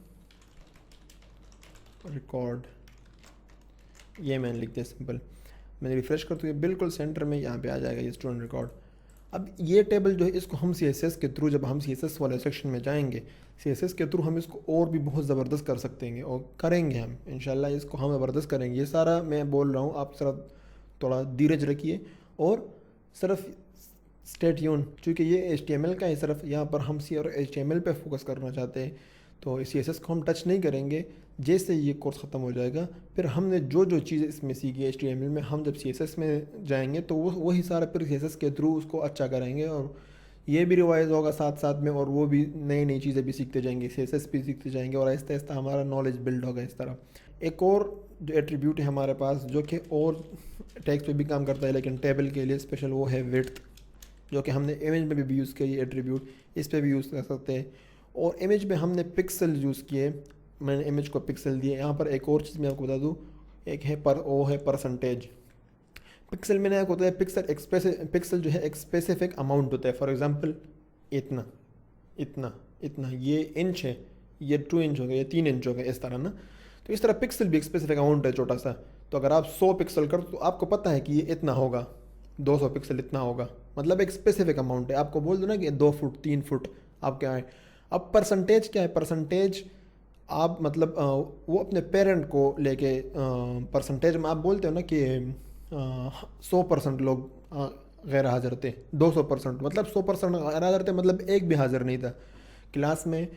रिकॉर्ड, ये मैंने लिख दिया सिंपल। मैंने रिफ्रेश कर तो ये बिल्कुल सेंटर में यहाँ पे आ जाएगा ये स्टूडेंट रिकॉर्ड। अब ये टेबल जो है इसको हम CSS के थ्रू, जब हम CSS वाले सेक्शन में जाएंगे, CSS के थ्रू हम इसको और भी बहुत ज़बरदस्त कर सकते हैं और करेंगे हम इंशाल्लाह, इसको हम ज़बरदस्त करेंगे। ये सारा मैं बोल रहा हूँ, आप सिर्फ थोड़ा धीरज रखिए और सिर्फ स्टे ट्यून, क्योंकि ये HTML का है, सिर्फ यहाँ पर हम C और HTML पे फोकस करना चाहते हैं तो CSS को हम टच नहीं करेंगे। जैसे ये कोर्स ख़त्म हो जाएगा फिर हमने जो जो चीज़ें इसमें सीखी HTML में, हम जब CSS में जाएंगे तो वो वही सारा फिर CSS के थ्रू उसको अच्छा करेंगे और ये भी रिवाइज होगा साथ साथ में, और वो भी नई नई चीज़ें भी सीखते जाएंगे, CSS भी सीखते जाएंगे और आहिस्ता आहिस्ता हमारा नॉलेज बिल्ड होगा इस तरह। एक और जो एट्रीब्यूट है हमारे पास जो कि और टैग्स पे भी काम करता है लेकिन टेबल के लिए स्पेशल, वो है विड्थ, जो कि हमने इमेज में भी यूज़ किया। ये एट्रीब्यूट इस पर भी यूज़ कर सकते हैं। और इमेज में हमने पिक्सल यूज़ किए, मैंने इमेज को पिक्सल दिए। यहाँ पर एक और चीज़ मैं आपको बता दूँ, एक है वो है परसेंटेज। पिक्सल में आपको होता है पिक्सल जो है एक स्पेसिफिक अमाउंट होता है। फॉर एग्जांपल इतना इतना इतना, ये इंच है, ये 2 इंच हो गया, ये 3 इंच हो गया, इस तरह ना। तो इस तरह पिक्सल भी एक स्पेसिफिक अमाउंट है छोटा सा। तो अगर आप 100 पिक्सल कर तो आपको पता है कि ये इतना होगा, 200 पिक्सल इतना होगा, मतलब एक स्पेसिफिक अमाउंट है। आपको बोल दो ना कि 2 फुट 3 फुट आप क्या है। अब परसेंटेज क्या है, परसेंटेज आप मतलब वो अपने पेरेंट को लेके परसेंटेज में आप बोलते हो ना कि 100% लोग गैर हाजिर थे, 200% मतलब 100% गैर हाजिर थे, मतलब एक भी हाजिर नहीं था। क्लास में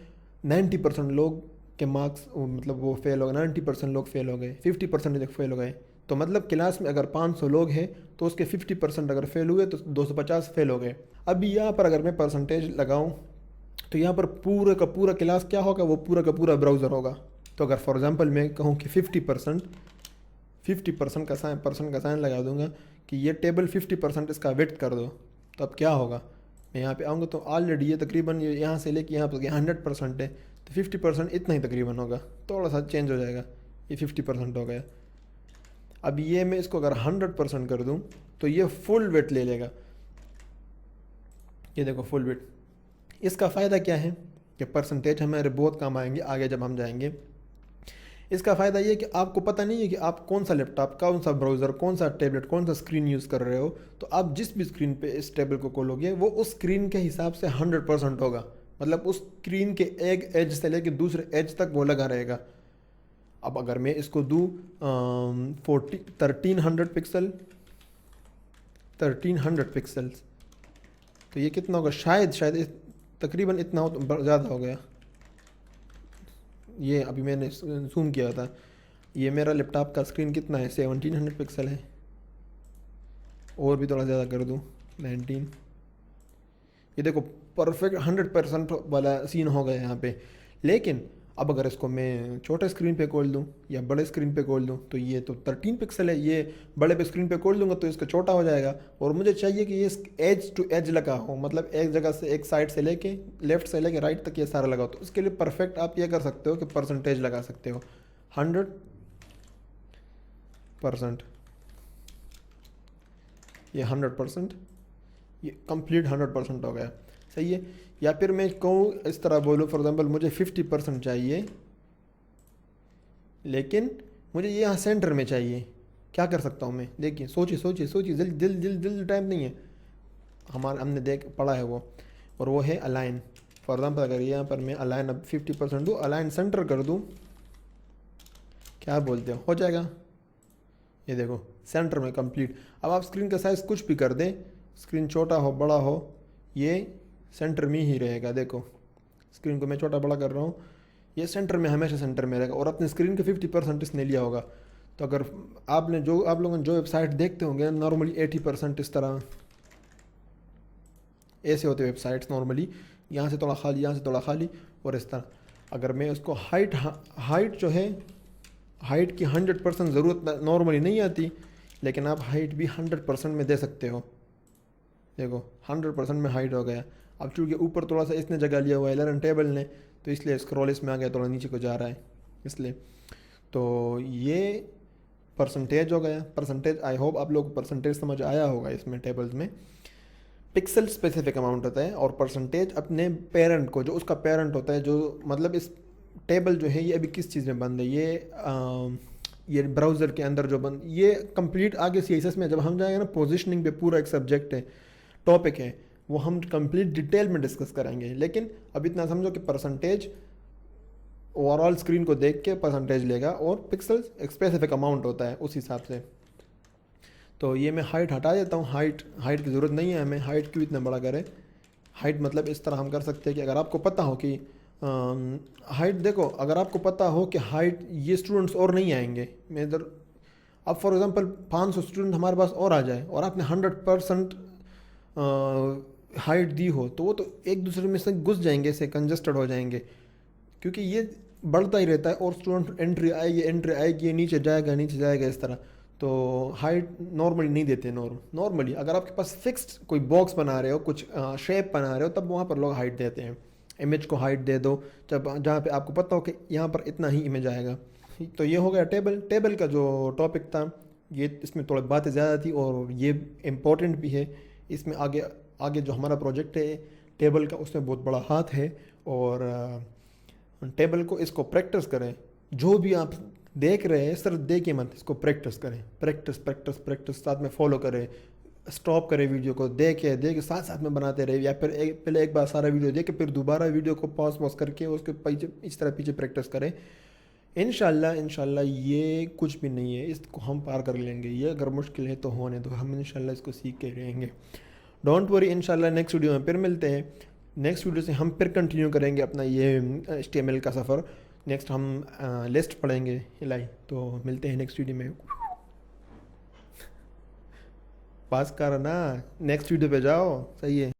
90% लोग के मार्क्स मतलब वो फेल हो गए, 90% लोग फेल हो गए, 50% फेल हो गए। तो मतलब क्लास में अगर 500 लोग हैं तो उसके 50% अगर फेल हुए तो 250 फेल हो गए। अभी यहाँ पर अगर मैं परसेंटेज लगाऊँ तो यहाँ पर पूरा का पूरा क्लास क्या होगा, वो पूरा का पूरा ब्राउज़र होगा। तो अगर फॉर एग्जांपल मैं कहूँ कि 50% का साइन लगा दूंगा कि ये टेबल 50% इसका वेट कर दो, तो अब क्या होगा, मैं यहाँ पे आऊँगा तो ऑलरेडी ये तकरीबन ये यहाँ से लेके यहाँ पर 100% है, तो 50% इतना ही तकरीबन होगा, थोड़ा सा चेंज हो जाएगा, ये 50% हो गया। अब ये मैं इसको अगर 100% कर दूँ तो ये फुल वेट ले लेगा। ये देखो फुल वेट। इसका फ़ायदा क्या है कि परसेंटेज हमारे बहुत काम आएंगे आगे जब हम जाएंगे। इसका फ़ायदा ये कि आपको पता नहीं है कि आप कौन सा लैपटॉप, कौन सा ब्राउज़र, कौन सा टैबलेट, कौन सा स्क्रीन यूज़ कर रहे हो। तो आप जिस भी स्क्रीन पे इस टेबल को खोलोगे वो उस स्क्रीन के हिसाब से 100% होगा, मतलब उस स्क्रीन के एक एज से लेकर दूसरे एज तक वो लगा रहेगा। अब अगर मैं इसको दूँ 1300 पिक्सल्स तो ये कितना होगा, शायद तकरीबन इतना हो, तो ज़्यादा हो गया। ये अभी मैंने जूम किया था, ये मेरा लैपटॉप का स्क्रीन कितना है, 1700 पिक्सल है। और भी थोड़ा ज़्यादा कर दूँ 19, ये देखो परफेक्ट 100% वाला सीन हो गया यहाँ पे। लेकिन अब अगर इसको मैं छोटे स्क्रीन पे खोल दूँ या बड़े स्क्रीन पे खोल दूँ तो ये तो 13 पिक्सल है, ये बड़े पे स्क्रीन पे खोल दूँगा तो इसका छोटा हो जाएगा। और मुझे चाहिए कि ये एज टू एज लगा हो, मतलब एक जगह से एक साइड से लेके लेफ्ट से लेके राइट तक ये सारा लगा हो। तो इसके लिए परफेक्ट आप ये कर सकते हो कि परसेंटेज लगा सकते हो 100%, ये 100%, ये कंप्लीट 100% हो गया, सही है। या फिर मैं कहूँ इस तरह बोलूँ, फॉर एग्जांपल मुझे 50% चाहिए लेकिन मुझे ये यहाँ सेंटर में चाहिए, क्या कर सकता हूँ मैं, देखिए सोचिए जल्दी टाइम नहीं है, हमने पढ़ा है वो, और वो है अलाइन। फॉर एग्जांपल अगर यहाँ पर मैं अलाइन अब 50% दूँ, अलाइन सेंटर कर दूँ, क्या बोलते हो जाएगा, ये देखो सेंटर में कंप्लीट। अब आप स्क्रीन का साइज़ कुछ भी कर दें, स्क्रीन छोटा हो बड़ा हो, ये सेंटर में ही रहेगा। देखो स्क्रीन को मैं छोटा बड़ा कर रहा हूँ, ये सेंटर में हमेशा सेंटर में रहेगा। और अपने स्क्रीन के 50% इसने लिया होगा। तो अगर आप लोगों ने जो वेबसाइट देखते होंगे नॉर्मली 80% इस तरह ऐसे होते वेबसाइट्स नॉर्मली, यहाँ से थोड़ा खाली, यहाँ से थोड़ा खाली, और इस तरह। अगर मैं उसको हाइट जो है, हाइट की 100% ज़रूरत नॉर्मली नहीं आती, लेकिन आप हाइट भी 100% में दे सकते हो। देखो 100% में हाइट हो गया। अब चूँकि ऊपर थोड़ा सा इसने जगह लिया हुआ है लर्न टेबल ने, तो इसलिए स्क्रॉल इसमें आ गया, थोड़ा नीचे को जा रहा है इसलिए। तो ये परसेंटेज हो गया। परसेंटेज, आई होप आप लोग को परसेंटेज समझ आया होगा। इसमें टेबल्स में पिक्सल स्पेसिफिक अमाउंट होता है, और परसेंटेज अपने पेरेंट को, जो उसका पेरेंट होता है, जो मतलब इस टेबल जो है ये अभी किस चीज़ में बंद है, ये ब्राउज़र के अंदर जो बंद, ये कंप्लीट आगे CSS में जब हम जाएंगे ना, पोजीशनिंग पे पूरा एक सब्जेक्ट है, टॉपिक है, वो हम कंप्लीट डिटेल में डिस्कस करेंगे। लेकिन अब इतना समझो कि परसेंटेज ओवरऑल स्क्रीन को देख के परसेंटेज लेगा, और पिक्सल्स एक स्पेसिफिक अमाउंट होता है उस हिसाब से। तो ये मैं हाइट हटा देता हूँ। हाइट की ज़रूरत नहीं है हमें। हाइट क्यों इतना बड़ा करें। हाइट मतलब इस तरह हम कर सकते हैं कि अगर आपको पता हो कि हाइट, देखो अगर आपको पता हो कि हाइट ये स्टूडेंट्स और नहीं आएंगे, मैं इधर, अब फॉर एग्जांपल 500 स्टूडेंट हमारे पास और आ जाए, और आपने 100% हाइट दी हो, तो वो तो एक दूसरे में से घुस जाएंगे, ऐसे कंजस्टेड हो जाएंगे, क्योंकि ये बढ़ता ही रहता है, और स्टूडेंट एंट्री आएगी, नीचे जाएगा इस तरह। तो हाइट नॉर्मली नहीं देते। नॉर्मली अगर आपके पास फिक्स्ड कोई बॉक्स बना रहे हो, कुछ शेप बना रहे हो, तब वहाँ पर लोग हाइट देते हैं। इमेज को हाइट दे दो जब, जहाँ पे आपको पता हो कि यहाँ पर इतना ही इमेज आएगा। तो ये हो गया टेबल का जो टॉपिक था। ये इसमें थोड़ी बातें ज़्यादा थी, और ये इम्पोर्टेंट भी है। इसमें आगे आगे जो हमारा प्रोजेक्ट है टेबल का, उसमें बहुत बड़ा हाथ है। और टेबल को, इसको प्रैक्टिस करें। जो भी आप देख रहे हैं सिर्फ देखिए मत, इसको प्रैक्टिस करें। प्रैक्टिस साथ में फॉलो करें। स्टॉप करें वीडियो को, देखे साथ में बनाते रहे, या फिर पहले एक बार सारा वीडियो देखे, फिर दोबारा वीडियो को पॉज करके उसके पीछे इस तरह पीछे प्रैक्टिस करें। इंशाल्लाह ये कुछ भी नहीं है, इसको हम पार कर लेंगे। ये अगर मुश्किल है तो होने दो, हम इंशाल्लाह इसको सीख के रहेंगे। डोंट वरी, इंशाल्लाह नेक्स्ट वीडियो में फिर मिलते हैं। नेक्स्ट वीडियो से हम फिर कंटिन्यू करेंगे अपना ये HTML का सफ़र। नेक्स्ट हम लिस्ट पढ़ेंगे इलाई। तो मिलते हैं नेक्स्ट वीडियो में। पास करना, नेक्स्ट वीडियो पे जाओ, सही है।